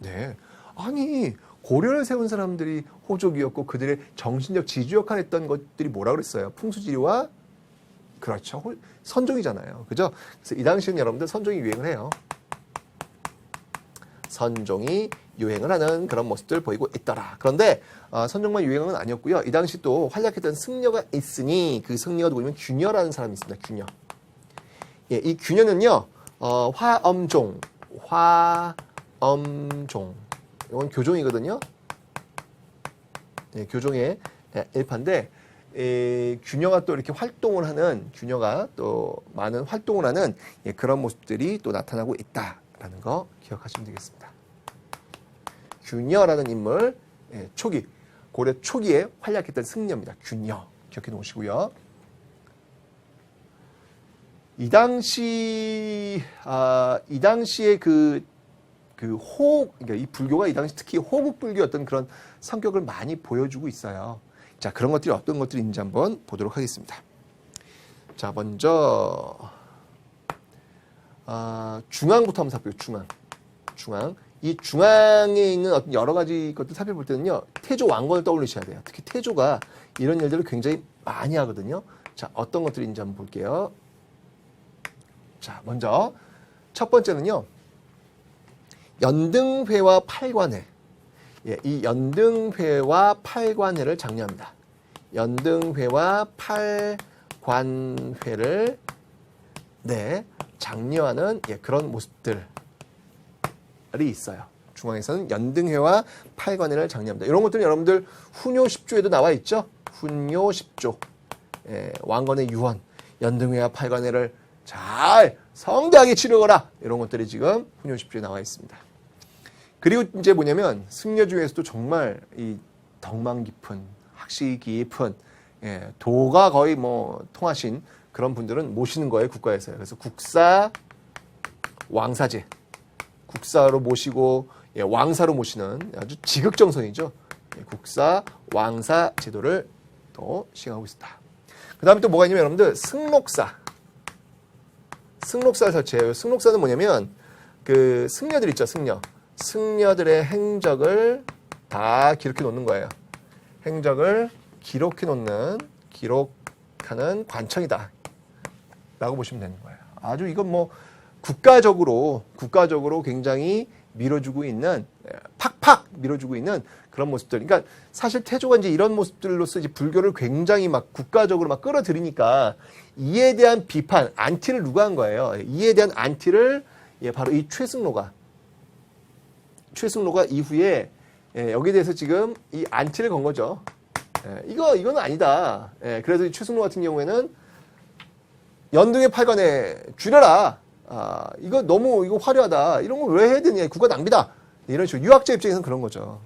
네. 아니, 고려를 세운 사람들이 호족이었고 그들의 정신적 지주 역할을 했던 것들이 뭐라 그랬어요? 풍수지리와 그렇죠. 선종이잖아요. 그죠? 그래서 이 당시에는 여러분들 선종이 유행을 해요. 선종이 유행을 하는 그런 모습들 보이고 있더라. 그런데 선종만 유행은 아니었고요. 이 당시 또 활약했던 승려가 있으니 그 승려가 누구냐면 균여라는 사람이 있습니다. 균여. 예, 이 균여는요. 화엄종. 이건 교종이거든요. 예, 교종의 일파인데 균여가 또 이렇게 활동을 하는 균여가 또 많은 활동을 하는 그런 모습들이 또 나타나고 있다라는 거 기억하시면 되겠습니다. 균여라는 인물 초기 고려 초기에 활약했던 승려입니다. 균여 기억해 놓으시고요. 이 당시에 그러니까 이 불교가 이 당시 특히 호국 불교의 어떤 그런 성격을 많이 보여주고 있어요. 자, 그런 것들이 어떤 것들이 있는지 한번 보도록 하겠습니다. 자, 먼저 중앙부터 한번 살펴볼게요. 중앙. 이 중앙에 있는 어떤 여러 가지 것들 살펴볼 때는요. 태조 왕건을 떠올리셔야 돼요. 특히 태조가 이런 일들을 굉장히 많이 하거든요. 자, 어떤 것들이 있는지 한번 볼게요. 자, 먼저 첫 번째는요. 연등회와 팔관회. 예, 이 연등회와 팔관회를 장려합니다. 연등회와 팔관회를 장려하는 그런 모습들이 있어요. 중앙에서는 연등회와 팔관회를 장려합니다. 이런 것들은 여러분들 훈요 10조에도 나와 있죠. 훈요 10조. 예, 왕건의 유언, 연등회와 팔관회를 잘 성대하게 치르거라. 이런 것들이 지금 훈요 10조에 나와 있습니다. 그리고 이제 뭐냐면 승려 중에서도 정말 이 덕망 깊은 학식이 깊은 도가 거의 뭐 통하신 그런 분들은 모시는 거예요, 국가에서요. 그래서 국사 왕사제, 국사로 모시고 왕사로 모시는 아주 지극정성이죠. 국사 왕사 제도를 또 시행하고 있다. 그 다음에 또 뭐가 있냐면 여러분들 승록사를 설치해요. 승록사는 뭐냐면 그 승려들 있죠, 승려들의 행적을 다 기록해 놓는 거예요. 행적을 기록하는 관청이다 라고 보시면 되는 거예요. 아주 이건 뭐 국가적으로 굉장히 밀어주고 있는, 팍팍 밀어주고 있는 그런 모습들. 그러니까 사실 태조가 이제 이런 모습들로서 이제 불교를 굉장히 막 국가적으로 막 끌어들이니까 이에 대한 비판, 안티를 누가 한 거예요? 이에 대한 안티를 바로 이 최승로가 이후에 여기에 대해서 지금 이 안티를 건 거죠. 이거는 아니다. 그래서 이 최승로 같은 경우에는 연등의 팔관에 줄여라. 이거 너무 화려하다. 이런 걸 왜 해야 되냐. 국가 낭비다. 이런 식으로 유학자 입장에서는 그런 거죠.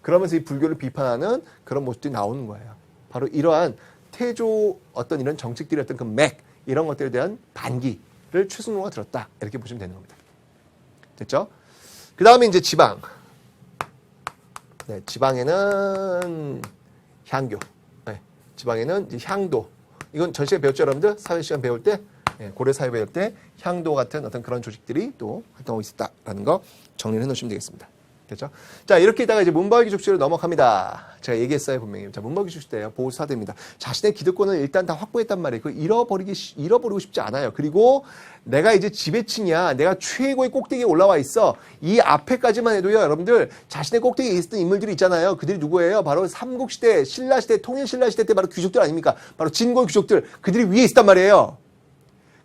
그러면서 이 불교를 비판하는 그런 모습들이 나오는 거예요. 바로 이러한 태조 어떤 이런 정책들의 어떤 그 맥 이런 것들에 대한 반기를 최승로가 들었다. 이렇게 보시면 되는 겁니다. 됐죠? 그 다음에 이제 지방. 지방에는 향교. 지방에는 이제 향도. 이건 전 시간에 배웠죠, 여러분들? 사회 시간 배울 때, 고려 사회 배울 때 향도 같은 어떤 그런 조직들이 또 활동하고 있었다라는 거 정리를 해 놓으시면 되겠습니다. 됐죠? 자, 이렇게 있다가 이제 문벌기족시로 넘어갑니다. 제가 얘기했어요, 분명히. 자, 문벌기족시 때요. 보호사대입니다. 자신의 기득권을 일단 다 확보했단 말이에요. 그걸 잃어버리고 싶지 않아요. 그리고 내가 이제 지배층이야. 내가 최고의 꼭대기에 올라와 있어. 이 앞에까지만 해도요, 여러분들, 자신의 꼭대기에 있었던 인물들이 있잖아요. 그들이 누구예요? 바로 삼국시대, 신라시대, 통일신라시대 때 바로 귀족들 아닙니까? 바로 진골 귀족들. 그들이 위에 있었단 말이에요.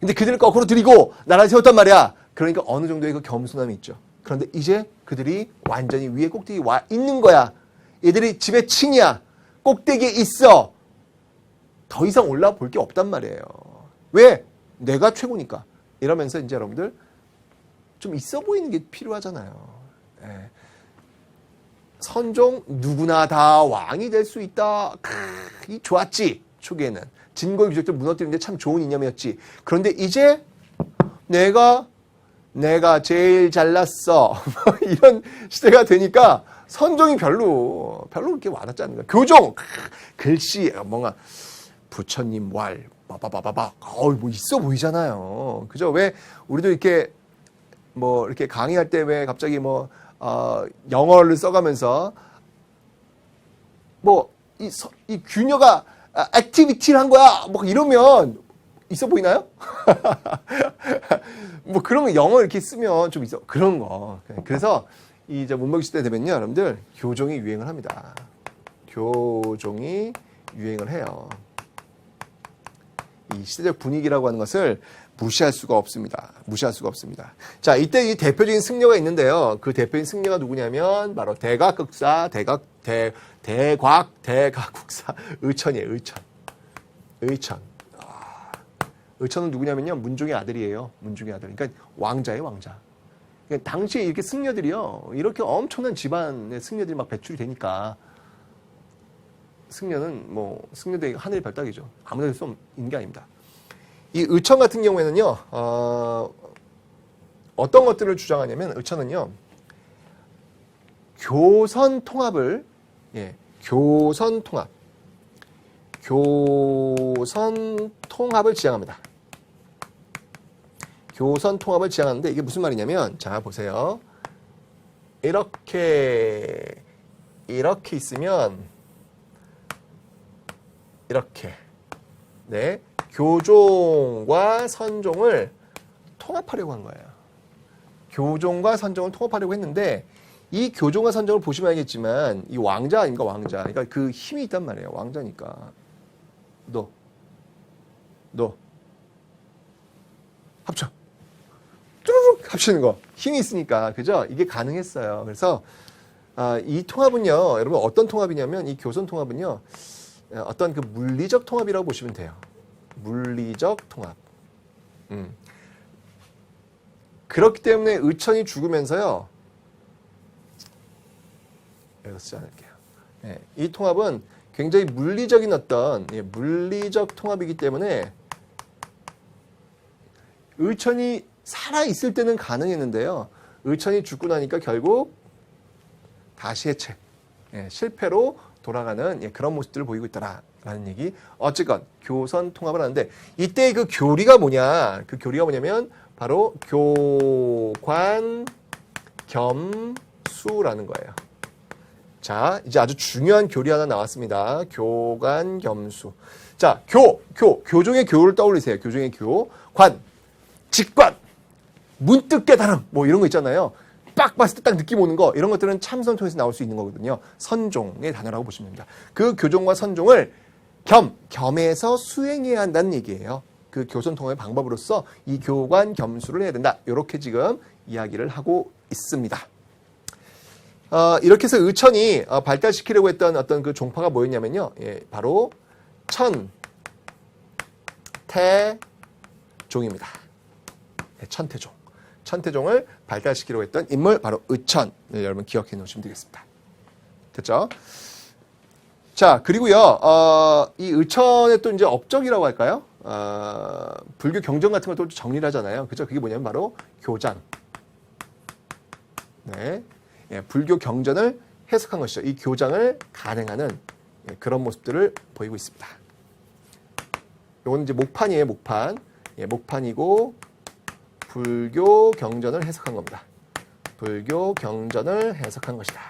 근데 그들을 거꾸로 들이고 나라를 세웠단 말이야. 그러니까 어느 정도의 그 겸손함이 있죠. 그런데 이제 그들이 완전히 위에 꼭대기에 와 있는 거야. 얘들이 집의 층이야. 꼭대기에 있어. 더 이상 올라볼 게 없단 말이에요. 왜? 내가 최고니까. 이러면서 이제 여러분들 좀 있어 보이는 게 필요하잖아요. 예. 선종 누구나 다 왕이 될 수 있다. 이 좋았지. 초기에는. 진골 귀족들 무너뜨리는데 참 좋은 이념이었지. 그런데 이제 내가 제일 잘났어. 이런 시대가 되니까 선종이 별로 그렇게 와닿지 않는 거야. 교종, 글씨, 뭔가 부처님 왈, 바바바바바, 뭐 있어 보이잖아요. 그죠? 왜 우리도 이렇게 뭐 이렇게 강의할 때 왜 갑자기 영어를 써가면서 뭐 이 규녀가 액티비티를 한 거야. 뭐 이러면 있어 보이나요? 뭐 그런 거 영어 이렇게 쓰면 좀 있어. 그런 거. 그래서 이제 문명기 시대 되면요, 여러분들 교종이 유행을 합니다. 교종이 유행을 해요. 이 시대적 분위기라고 하는 것을 무시할 수가 없습니다. 무시할 수가 없습니다. 자, 이때 이 대표적인 승려가 있는데요. 그 대표적인 승려가 누구냐면 바로 대각극사, 대각국사 의천이에요. 의천. 의천은 누구냐면요, 문종의 아들이에요. 문종의 아들. 그러니까 왕자예요, 왕자. 그러니까 당시에 이렇게 승려들이요, 이렇게 엄청난 집안의 승려들이 막 배출이 되니까 승려들이 하늘의 별따기죠. 아무나 될 수 있는 게 아닙니다. 이 의천 같은 경우에는요, 어떤 것들을 주장하냐면, 의천은요, 교선 통합을 지향합니다. 교선 통합을 지향하는데 이게 무슨 말이냐면, 자, 보세요. 이렇게 있으면, 이렇게. 네. 교종과 선종을 통합하려고 한 거예요. 교종과 선종을 통합하려고 했는데, 이 교종과 선종을 보시면 알겠지만, 이 왕자 아닙니까, 왕자. 그러니까 그 힘이 있단 말이에요. 왕자니까. 너. 합쳐. 뚜루룩 합치는 거. 힘이 있으니까. 그죠? 이게 가능했어요. 그래서, 이 통합은요, 여러분 어떤 통합이냐면, 이 교선 통합은요, 어떤 그 물리적 통합이라고 보시면 돼요. 물리적 통합. 그렇기 때문에 의천이 죽으면서요, 여기서 쓰지 않을게요. 이 통합은 굉장히 물리적인 물리적 통합이기 때문에 의천이 살아있을 때는 가능했는데요. 의천이 죽고 나니까 결국 다시 해체, 실패로 돌아가는 그런 모습들을 보이고 있다라는 얘기. 어쨌건 교선 통합을 하는데, 이때 그 교리가 뭐냐? 그 교리가 뭐냐면 바로 교관 겸수라는 거예요. 자, 이제 아주 중요한 교리 하나 나왔습니다. 교관 겸수. 자, 교종의 교를 떠올리세요. 교종의 교. 관, 직관, 문득 깨달음, 뭐 이런 거 있잖아요. 빡 봤을 때 딱 느낌 오는 거, 이런 것들은 참선을 통해서 나올 수 있는 거거든요. 선종의 단어라고 보시면 됩니다. 그 교종과 선종을 겸해서 수행해야 한다는 얘기예요. 그 교선 통합의 방법으로서 이 교관 겸수를 해야 된다. 이렇게 지금 이야기를 하고 있습니다. 이렇게 해서 의천이 발달시키려고 했던 어떤 그 종파가 뭐였냐면요. 바로 천태종입니다. 천태종. 천태종을 발달시키려고 했던 인물 바로 의천. 네, 여러분 기억해 놓으시면 되겠습니다. 됐죠? 자, 그리고요, 이 의천의 또 이제 업적이라고 할까요? 불교 경전 같은 것도 정리를 하잖아요. 그죠? 그게 뭐냐면 바로 교장. 네. 불교 경전을 해석한 것이죠. 이 교장을 간행하는 그런 모습들을 보이고 있습니다. 이건 이제 목판이에요, 목판. 목판이고, 불교 경전을 해석한 겁니다. 불교 경전을 해석한 것이다.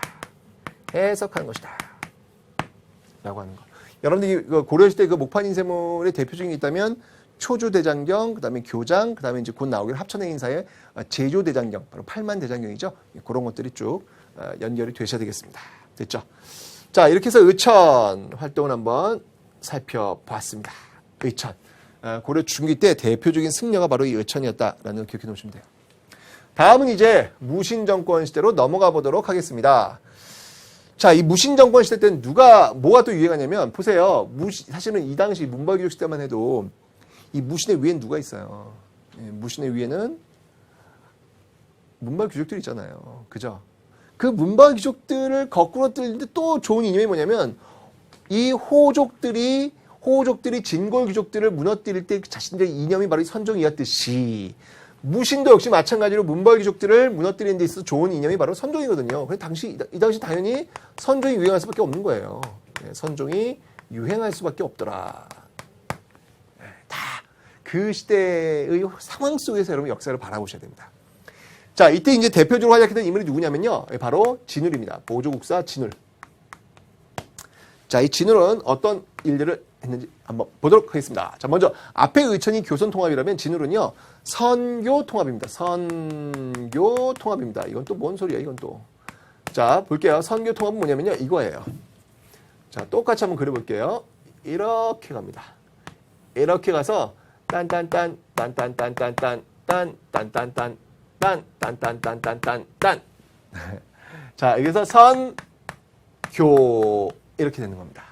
라고 하는 거. 여러분들이 고려시대 그 목판인쇄물의 대표적인 게 있다면 초주대장경, 그 다음에 교장, 그 다음에 이제 곧 나오길 합천의 인사의 제조대장경, 바로 팔만대장경이죠. 그런 것들이 쭉 연결이 되셔야 되겠습니다. 됐죠? 자, 이렇게 해서 의천 활동을 한번 살펴봤습니다. 의천. 고려 중기 때 대표적인 승려가 바로 이 의천이었다라는 걸 기억해 놓으시면 돼요. 다음은 이제 무신정권 시대로 넘어가 보도록 하겠습니다. 자, 이 무신정권 시대 때는 뭐가 또 유행하냐면, 보세요. 사실은 이 당시 문벌귀족 시대만 해도 이 무신의 위에는 누가 있어요? 무신의 위에는 문벌귀족들이 있잖아요. 그죠? 그 문벌귀족들을 거꾸로 뜨는데 또 좋은 이념이 뭐냐면, 이 호족들이 진골귀족들을 무너뜨릴 때 자신들의 이념이 바로 선종이었듯이, 무신도 역시 마찬가지로 문벌귀족들을 무너뜨리는 데 있어서 좋은 이념이 바로 선종이거든요. 그래서 이 당시 당연히 선종이 유행할 수밖에 없는 거예요. 선종이 유행할 수밖에 없더라. 다 그 시대의 상황 속에서 여러분 역사를 바라보셔야 됩니다. 자, 이때 이제 대표적으로 활약했던 인물이 누구냐면요. 바로 진울입니다. 보조국사 진울. 자, 이 진울은 어떤 일들을 했는지 한번 보도록 하겠습니다. 자, 먼저 앞에 의천이 교선통합이라면 진울은요. 선교통합입니다. 선교통합입니다. 이건 또 뭔 소리야, 이건 또. 자, 볼게요. 선교통합은 뭐냐면요. 이거예요. 자, 똑같이 한번 그려볼게요. 이렇게 갑니다. 이렇게 가서 딴딴딴 딴딴딴딴딴 딴딴딴딴 딴딴딴딴딴딴 자, 여기서 선교 이렇게 되는 겁니다.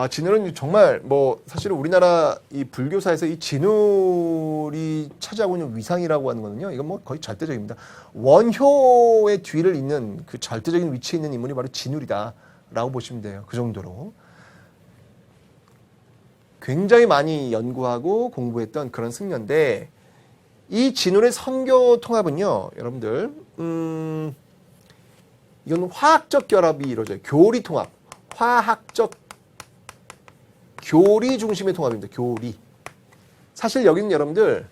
진울은 정말 사실은 우리나라 이 불교사에서 이 진울이 차지하고 있는 위상이라고 하는 거는요. 이건 거의 절대적입니다. 원효의 뒤를 잇는 그 절대적인 위치에 있는 인물이 바로 진울이다라고 보시면 돼요. 그 정도로. 굉장히 많이 연구하고 공부했던 그런 승려인데, 이 진울의 선교 통합은요, 여러분들, 이건 화학적 결합이 이루어져요. 교리 통합. 화학적 교리 중심의 통합입니다. 교리. 사실 여기는 여러분들,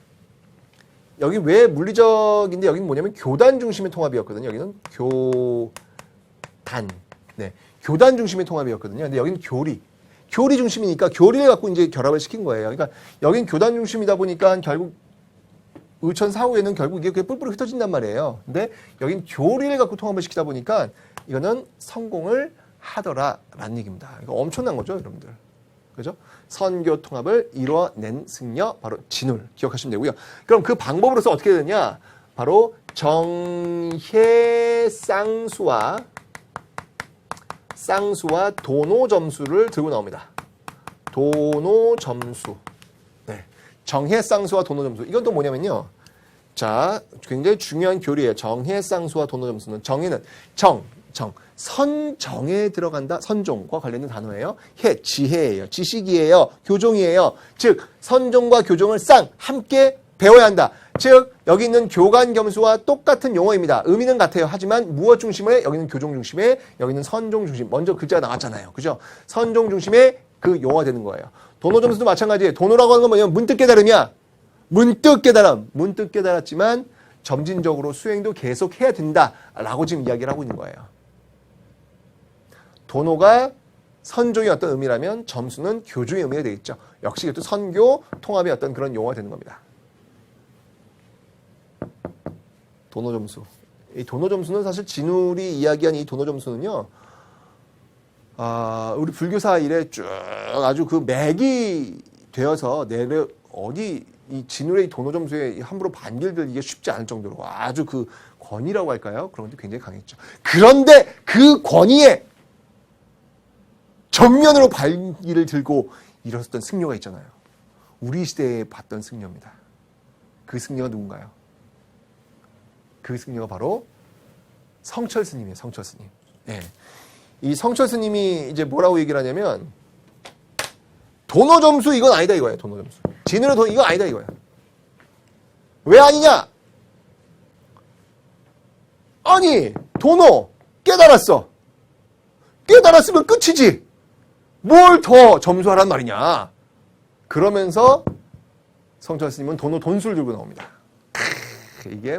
여기 왜 물리적인데 여기는 뭐냐면 교단 중심의 통합이었거든요. 여기는 교단. 네. 교단 중심의 통합이었거든요. 근데 여기는 교리 중심이니까 교리를 갖고 이제 결합을 시킨 거예요. 그러니까 여긴 교단 중심이다 보니까 결국 의천 사후에는 결국 이게 뿔뿔이 흩어진단 말이에요. 근데 여긴 교리를 갖고 통합을 시키다 보니까 이거는 성공을 하더라라는 얘기입니다. 이거 엄청난 거죠, 여러분들. 그죠? 선교 통합을 이뤄낸 승려 바로 진울 기억하시면 되고요. 그럼 그 방법으로서 어떻게 되느냐? 바로 정해쌍수와 도노점수를 들고 나옵니다. 도노점수. 네. 정해쌍수와 도노점수. 이건 또 뭐냐면요. 자, 굉장히 중요한 교리예요. 정해쌍수와 도노점수는 정해는 선정에 들어간다. 선종과 관련된 단어예요. 지혜예요. 지식이에요. 교종이에요. 즉 선종과 교종을 함께 배워야 한다. 즉 여기 있는 교관겸수와 똑같은 용어입니다. 의미는 같아요. 하지만 무엇 중심에? 여기는 교종 중심에, 여기는 선종 중심. 먼저 글자가 나왔잖아요. 그죠? 선종 중심의 그 용어가 되는 거예요. 도노점수도 마찬가지예요. 도노라고 하는 건 뭐냐면 문득 깨달음이야. 문득 깨달았지만 점진적으로 수행도 계속 해야 된다라고 지금 이야기를 하고 있는 거예요. 도노가 선종의 어떤 의미라면 점수는 교종의 의미가 되겠죠. 역시 이것도 선교 통합의 어떤 그런 용어가 되는 겁니다. 도노점수. 이 도노점수는 사실 진울이 이야기한 이 도노점수는요. 우리 불교사 일에 쭉 아주 그 맥이 되어서 어디 이 진울의 도노점수에 함부로 반길들 이게 쉽지 않을 정도로 아주 그 권위라고 할까요? 그런 것도 굉장히 강했죠. 그런데 그 권위에 정면으로 발길을 들고 일어섰던 승려가 있잖아요. 우리 시대에 봤던 승려입니다. 그 승려가 누군가요? 그 승려가 바로 성철 스님이에요. 성철 스님. 네. 이 성철 스님이 이제 뭐라고 얘기를 하냐면 도노점수 이건 아니다 이거예요. 도노점수. 진울의 도노 이건 아니다 이거예요. 왜 아니냐? 아니 도노 깨달았어. 깨달았으면 끝이지. 뭘 더 점수하란 말이냐. 그러면서 성철 스님은 도노 돈술 들고 나옵니다. 이게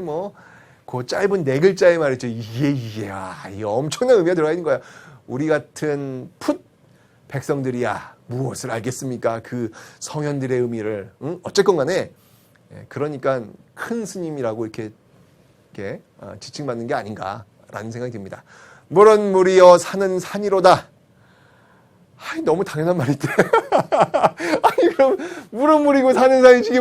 그 짧은 네 글자의 말이죠. 이게 엄청난 의미가 들어가 있는 거야. 우리 같은 백성들이야 무엇을 알겠습니까? 그 성현들의 의미를. 응? 어쨌건 간에 그러니까 큰 스님이라고 이렇게 지칭받는 게 아닌가라는 생각이 듭니다. 물은 물이요 산은 산이로다. 너무 당연한 말인데. 아니 그럼 물은 물이고 산은 산이지 이게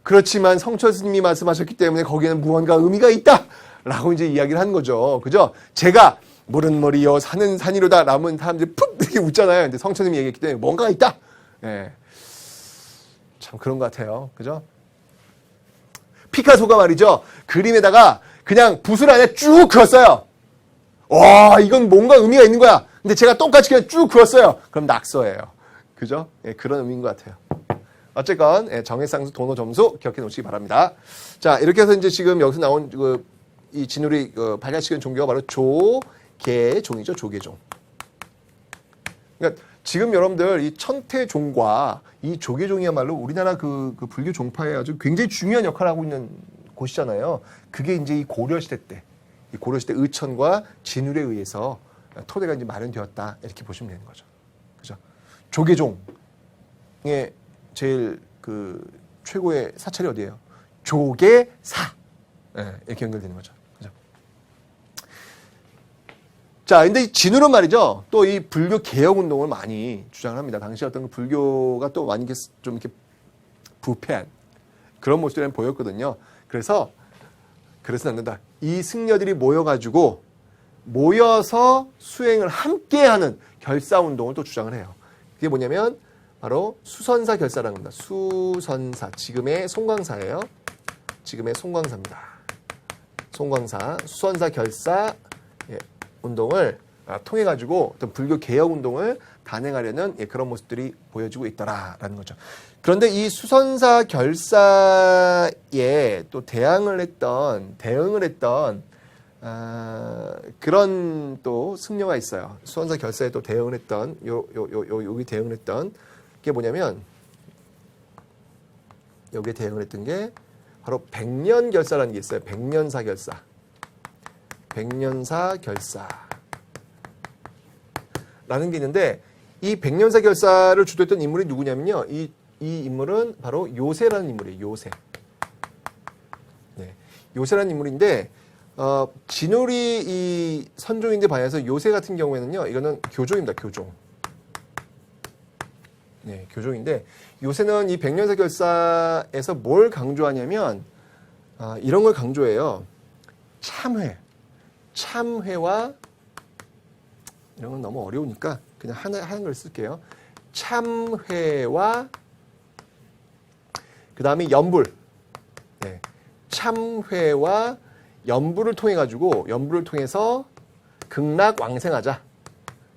그렇지만 성철 스님이 말씀하셨기 때문에 거기에는 무언가 의미가 있다라고 이제 이야기를 하는 거죠. 그죠? 제가 물은 머리요 산은 산이로다 라면 사람들이 푹 이렇게 웃잖아요. 근데 성철 스님이 얘기했기 때문에 뭔가가 있다. 예. 참 그런 것 같아요. 그죠? 피카소가 말이죠. 그림에다가 그냥 붓을 안에 쭉 그었어요. 와, 이건 뭔가 의미가 있는 거야. 근데 제가 똑같이 그냥 쭉 그었어요. 그럼 낙서예요. 그죠? 예, 그런 의미인 것 같아요. 어쨌건 예, 정해상수 도노 점수 기억해 놓으시기 바랍니다. 자, 이렇게 해서 이제 지금 여기서 나온 이 진우리 발야시킨 종교가 바로 조계종이죠. 조계종. 그러니까 지금 여러분들 이 천태종과 이 조계종이야말로 우리나라 그 불교 종파에 아주 굉장히 중요한 역할을 하고 있는 곳이잖아요. 그게 이제 이 고려시대 때, 이 고려시대 의천과 진울에 의해서 토대가 이제 마련되었다 이렇게 보시면 되는 거죠. 그죠? 조계종의 제일 그 최고의 사찰이 어디예요? 조계사. 네, 이렇게 연결되는 거죠. 그죠? 자, 근데 이 진울은 말이죠. 또 이 불교 개혁 운동을 많이 주장을 합니다. 당시 어떤 그 불교가 또 많이 좀 이렇게 부패한 그런 모습들이 보였거든요. 그래서 안 된다. 이 승려들이 모여서 수행을 함께하는 결사 운동을 또 주장을 해요. 그게 뭐냐면 바로 수선사 결사라는 겁니다. 수선사, 지금의 송광사예요. 지금의 송광사입니다. 송광사, 수선사 결사 운동을 통해 가지고 어떤 불교 개혁 운동을 단행하려는 그런 모습들이 보여지고 있더라라는 거죠. 그런데 이 수선사 결사에 또 대응을 했던 그런 또 승려가 있어요. 수선사 결사에 또 대응을 했던 여기 대응을 했던 게 뭐냐면 여기에 대응을 했던 게 바로 백년결사라는 게 있어요. 백년사 결사. 백년사 결사라는 게 있는데 이 백년사 결사를 주도했던 인물이 누구냐면요. 이 인물은 바로 요세라는 인물이에요. 요세. 네. 요세라는 인물인데 진울이 이 선종인데 반해서 요세 같은 경우에는요. 이거는 교종입니다. 교종. 네, 교종인데 요새는 이 백년사 결사에서 뭘 강조하냐면 이런 걸 강조해요. 참회와 이런 건 너무 어려우니까 그냥 하는 걸 쓸게요. 참회와 그 다음에 연불. 네, 참회와 연불을 통해서 극락왕생하자.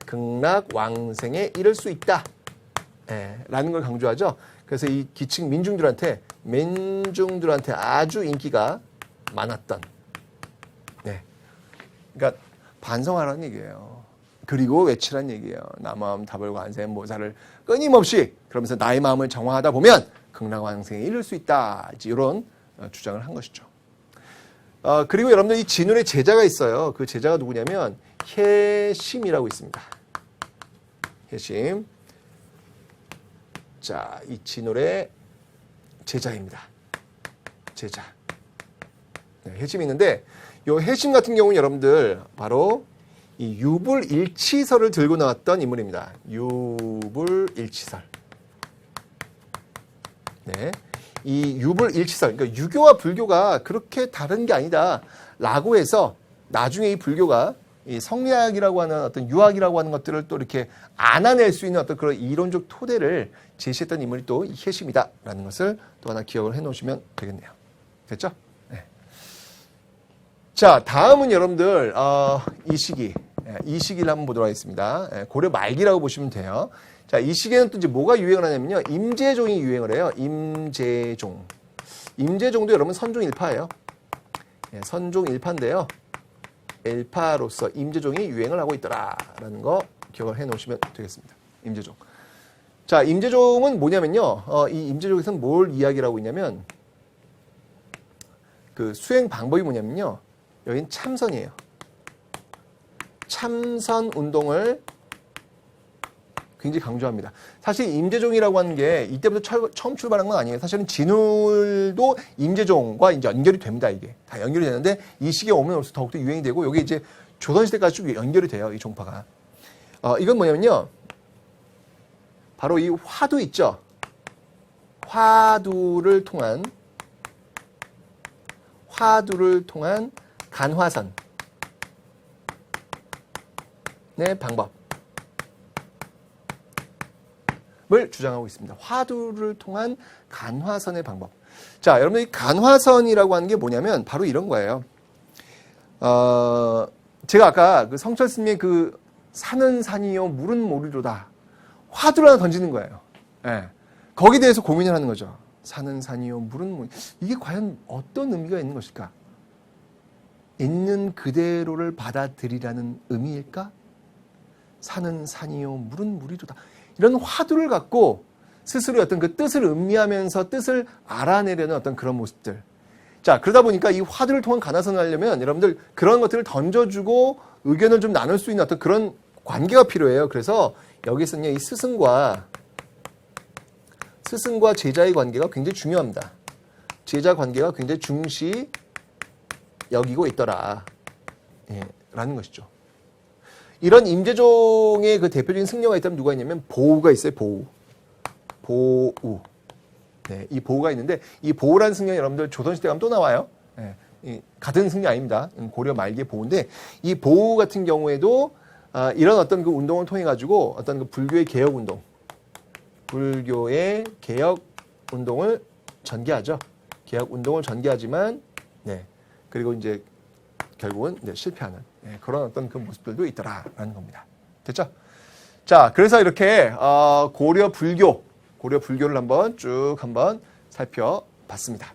극락왕생에 이를 수 있다. 라는 걸 강조하죠. 그래서 이 기층 민중들한테 아주 인기가 많았던. 네. 그러니까 반성하라는 얘기예요. 그리고 외치라는 얘기예요. 남아함 다벌관세 모사를 끊임없이 그러면서 나의 마음을 정화하다 보면 극락왕생에 이를 수 있다. 이런 주장을 한 것이죠. 그리고 여러분들 이 진울의 제자가 있어요. 그 제자가 누구냐면 혜심이라고 있습니다. 혜심. 자, 이 진울의 제자입니다. 제자. 네, 혜심이 있는데 이 혜심 같은 경우는 여러분들 바로 이 유불일치설을 들고 나왔던 인물입니다. 유불일치설. 네, 이 유불일치설, 그러니까 유교와 불교가 그렇게 다른 게 아니다라고 해서 나중에 이 불교가 이 성리학이라고 하는 어떤 유학이라고 하는 것들을 또 이렇게 안아낼 수 있는 어떤 그런 이론적 토대를 제시했던 인물이 또 이 혜심이다라는 것을 또 하나 기억을 해 놓으시면 되겠네요. 됐죠? 네. 자, 다음은 여러분들 이 시기를 한번 보도록 하겠습니다. 고려 말기라고 보시면 돼요. 자, 이 시기에는 또 이제 뭐가 유행을 하냐면요. 임재종이 유행을 해요. 임재종. 임재종도 여러분 선종 일파예요. 선종 일파인데요. 일파로서 임재종이 유행을 하고 있더라라는 거 기억을 해 놓으시면 되겠습니다. 임재종. 자, 임재종은 뭐냐면요. 이 임재종에서는 뭘 이야기를 하고 있냐면 그 수행 방법이 뭐냐면요. 여긴 참선이에요. 참선 운동을 굉장히 강조합니다. 사실 임재종이라고 하는 게 이때부터 처음 출발한 건 아니에요. 사실은 진울도 임재종과 이제 연결이 됩니다. 이게 다 연결이 되는데 이 시기에 오면 올수록 더욱더 유행이 되고 여기 이제 조선시대까지 쭉 연결이 돼요. 이 종파가. 이건 뭐냐면요. 바로 이 화두 있죠. 화두를 통한 화두를 통한 간화선의 방법을 주장하고 있습니다. 화두를 통한 간화선의 방법. 자, 여러분들 이 간화선이라고 하는 게 뭐냐면 바로 이런 거예요. 제가 아까 그 성철 스님의 그 산은 산이요 물은 모리로다 화두를 하나 던지는 거예요. 예. 거기에 대해서 고민을 하는 거죠. 산은 산이요 물은 모리. 이게 과연 어떤 의미가 있는 것일까? 있는 그대로를 받아들이라는 의미일까? 산은 산이요 물은 무리로다. 이런 화두를 갖고 스스로 어떤 그 뜻을 음미하면서 뜻을 알아내려는 어떤 그런 모습들. 자, 그러다 보니까 이 화두를 통한 간화선을 하려면 여러분들 그런 것들을 던져주고 의견을 좀 나눌 수 있는 어떤 그런 관계가 필요해요. 그래서 여기서는 이 스승과 제자의 관계가 굉장히 중요합니다. 제자 관계가 굉장히 중시 여기고 있더라. 예, 라는 것이죠. 이런 임재종의 그 대표적인 승려가 있다면 누가 있냐면 보우가 있어요. 보우. 네, 이 보우가 있는데 이 보우라는 승려 여러분들 조선시대 가면 또 나와요. 네, 같은 승려 아닙니다. 고려 말기의 보우인데 이 보우 같은 경우에도 이런 어떤 그 운동을 통해 가지고 어떤 그 불교의 개혁 운동을 전개하죠. 개혁 운동을 전개하지만 네, 그리고 이제 결국은 이제 실패하는 그런 어떤 그 모습들도 있더라라는 겁니다. 됐죠? 자, 그래서 이렇게 고려 불교를 한번 살펴봤습니다.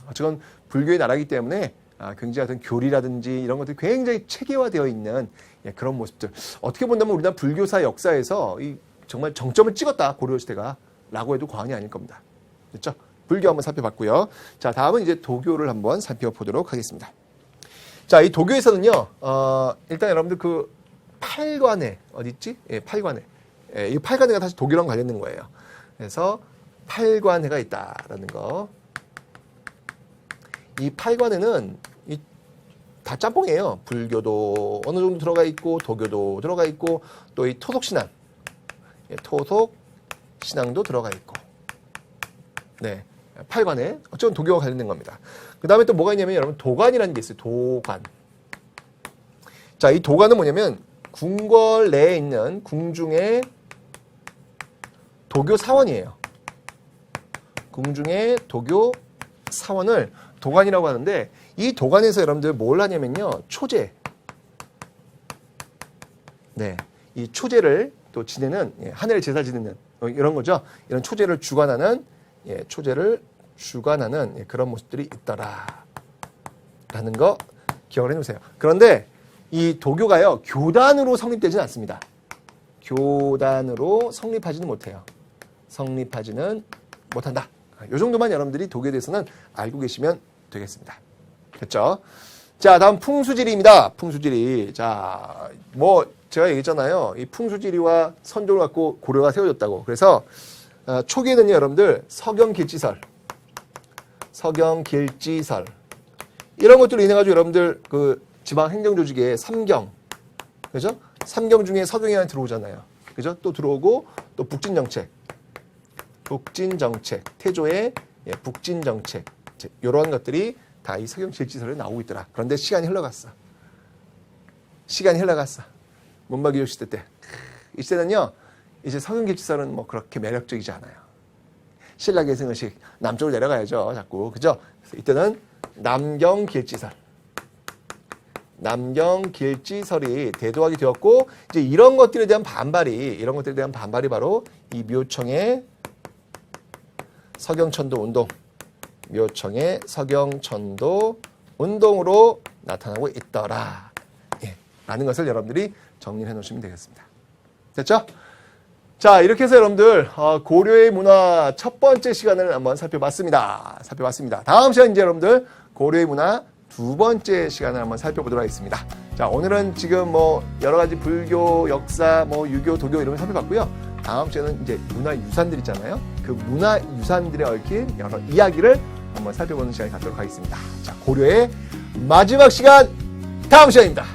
어쨌건 불교의 나라이기 때문에 굉장히 어떤 교리라든지 이런 것들이 굉장히 체계화되어 있는 그런 모습들. 어떻게 본다면 우리나라 불교사 역사에서 정말 정점을 찍었다 고려 시대가 라고 해도 과언이 아닐 겁니다. 됐죠? 불교 한번 살펴봤고요. 자, 다음은 이제 도교를 한번 살펴보도록 하겠습니다. 자, 이 도교에서는요, 일단 여러분들 그 팔관회, 어디 있지? 예, 팔관회. 예, 이 팔관회가 사실 도교랑 관련된 거예요. 그래서 팔관회가 있다라는 거. 이 팔관회는 다 짬뽕이에요. 불교도 어느 정도 들어가 있고, 도교도 들어가 있고, 또 이 토속신앙. 예, 토속신앙도 들어가 있고. 네. 팔관회. 어쩌면 도교와 관련된 겁니다. 그 다음에 또 뭐가 있냐면 여러분 도관이라는 게 있어요. 도관. 자, 이 도관은 뭐냐면 궁궐 내에 있는 궁중의 도교 사원이에요. 궁중의 도교 사원을 도관이라고 하는데 이 도관에서 여러분들 뭘 하냐면요. 초제. 네. 이 초제를 또 지내는 하늘 제사 지내는 이런 거죠. 이런 초제를 주관하는 그런 모습들이 있더라. 라는 거 기억을 해놓으세요. 그런데 이 도교가요, 교단으로 성립되지는 않습니다. 교단으로 성립하지는 못해요. 성립하지는 못한다. 이 정도만 여러분들이 도교에 대해서는 알고 계시면 되겠습니다. 됐죠? 자, 다음 풍수지리입니다. 풍수지리. 자, 제가 얘기했잖아요. 이 풍수지리와 선조를 갖고 고려가 세워졌다고. 그래서 초기에는요, 여러분들 서경길지설 이런 것들로 인해 가지고 여러분들 그 지방 행정 조직에 삼경, 그죠? 삼경 중에 서경이 하나 들어오잖아요. 그죠? 또 들어오고 또 북진정책, 태조의 북진정책 이런 것들이 다 이 서경길지설에 나오고 있더라. 그런데 시간이 흘러갔어. 문마기조 시대 때. 이 시대는요, 이제 서경길지설은 뭐 그렇게 매력적이지 않아요. 신라계 승의식 남쪽으로 내려가야죠, 자꾸. 그죠? 그래서 이때는 남경길지설이 대도하게 되었고, 이제 이런 것들에 대한 반발이 바로 이 묘청의 서경천도 운동으로 나타나고 있더라. 라는 것을 여러분들이 정리해 놓으시면 되겠습니다. 됐죠? 자, 이렇게 해서 여러분들 고려의 문화 첫 번째 시간을 한번 살펴봤습니다. 다음 시간 이제 여러분들 고려의 문화 두 번째 시간을 한번 살펴보도록 하겠습니다. 자, 오늘은 지금 여러 가지 불교, 역사, 유교, 도교 이런 걸 살펴봤고요. 다음 시간은 이제 문화유산들 있잖아요. 그 문화유산들에 얽힌 여러 이야기를 한번 살펴보는 시간을 갖도록 하겠습니다. 자, 고려의 마지막 시간 다음 시간입니다.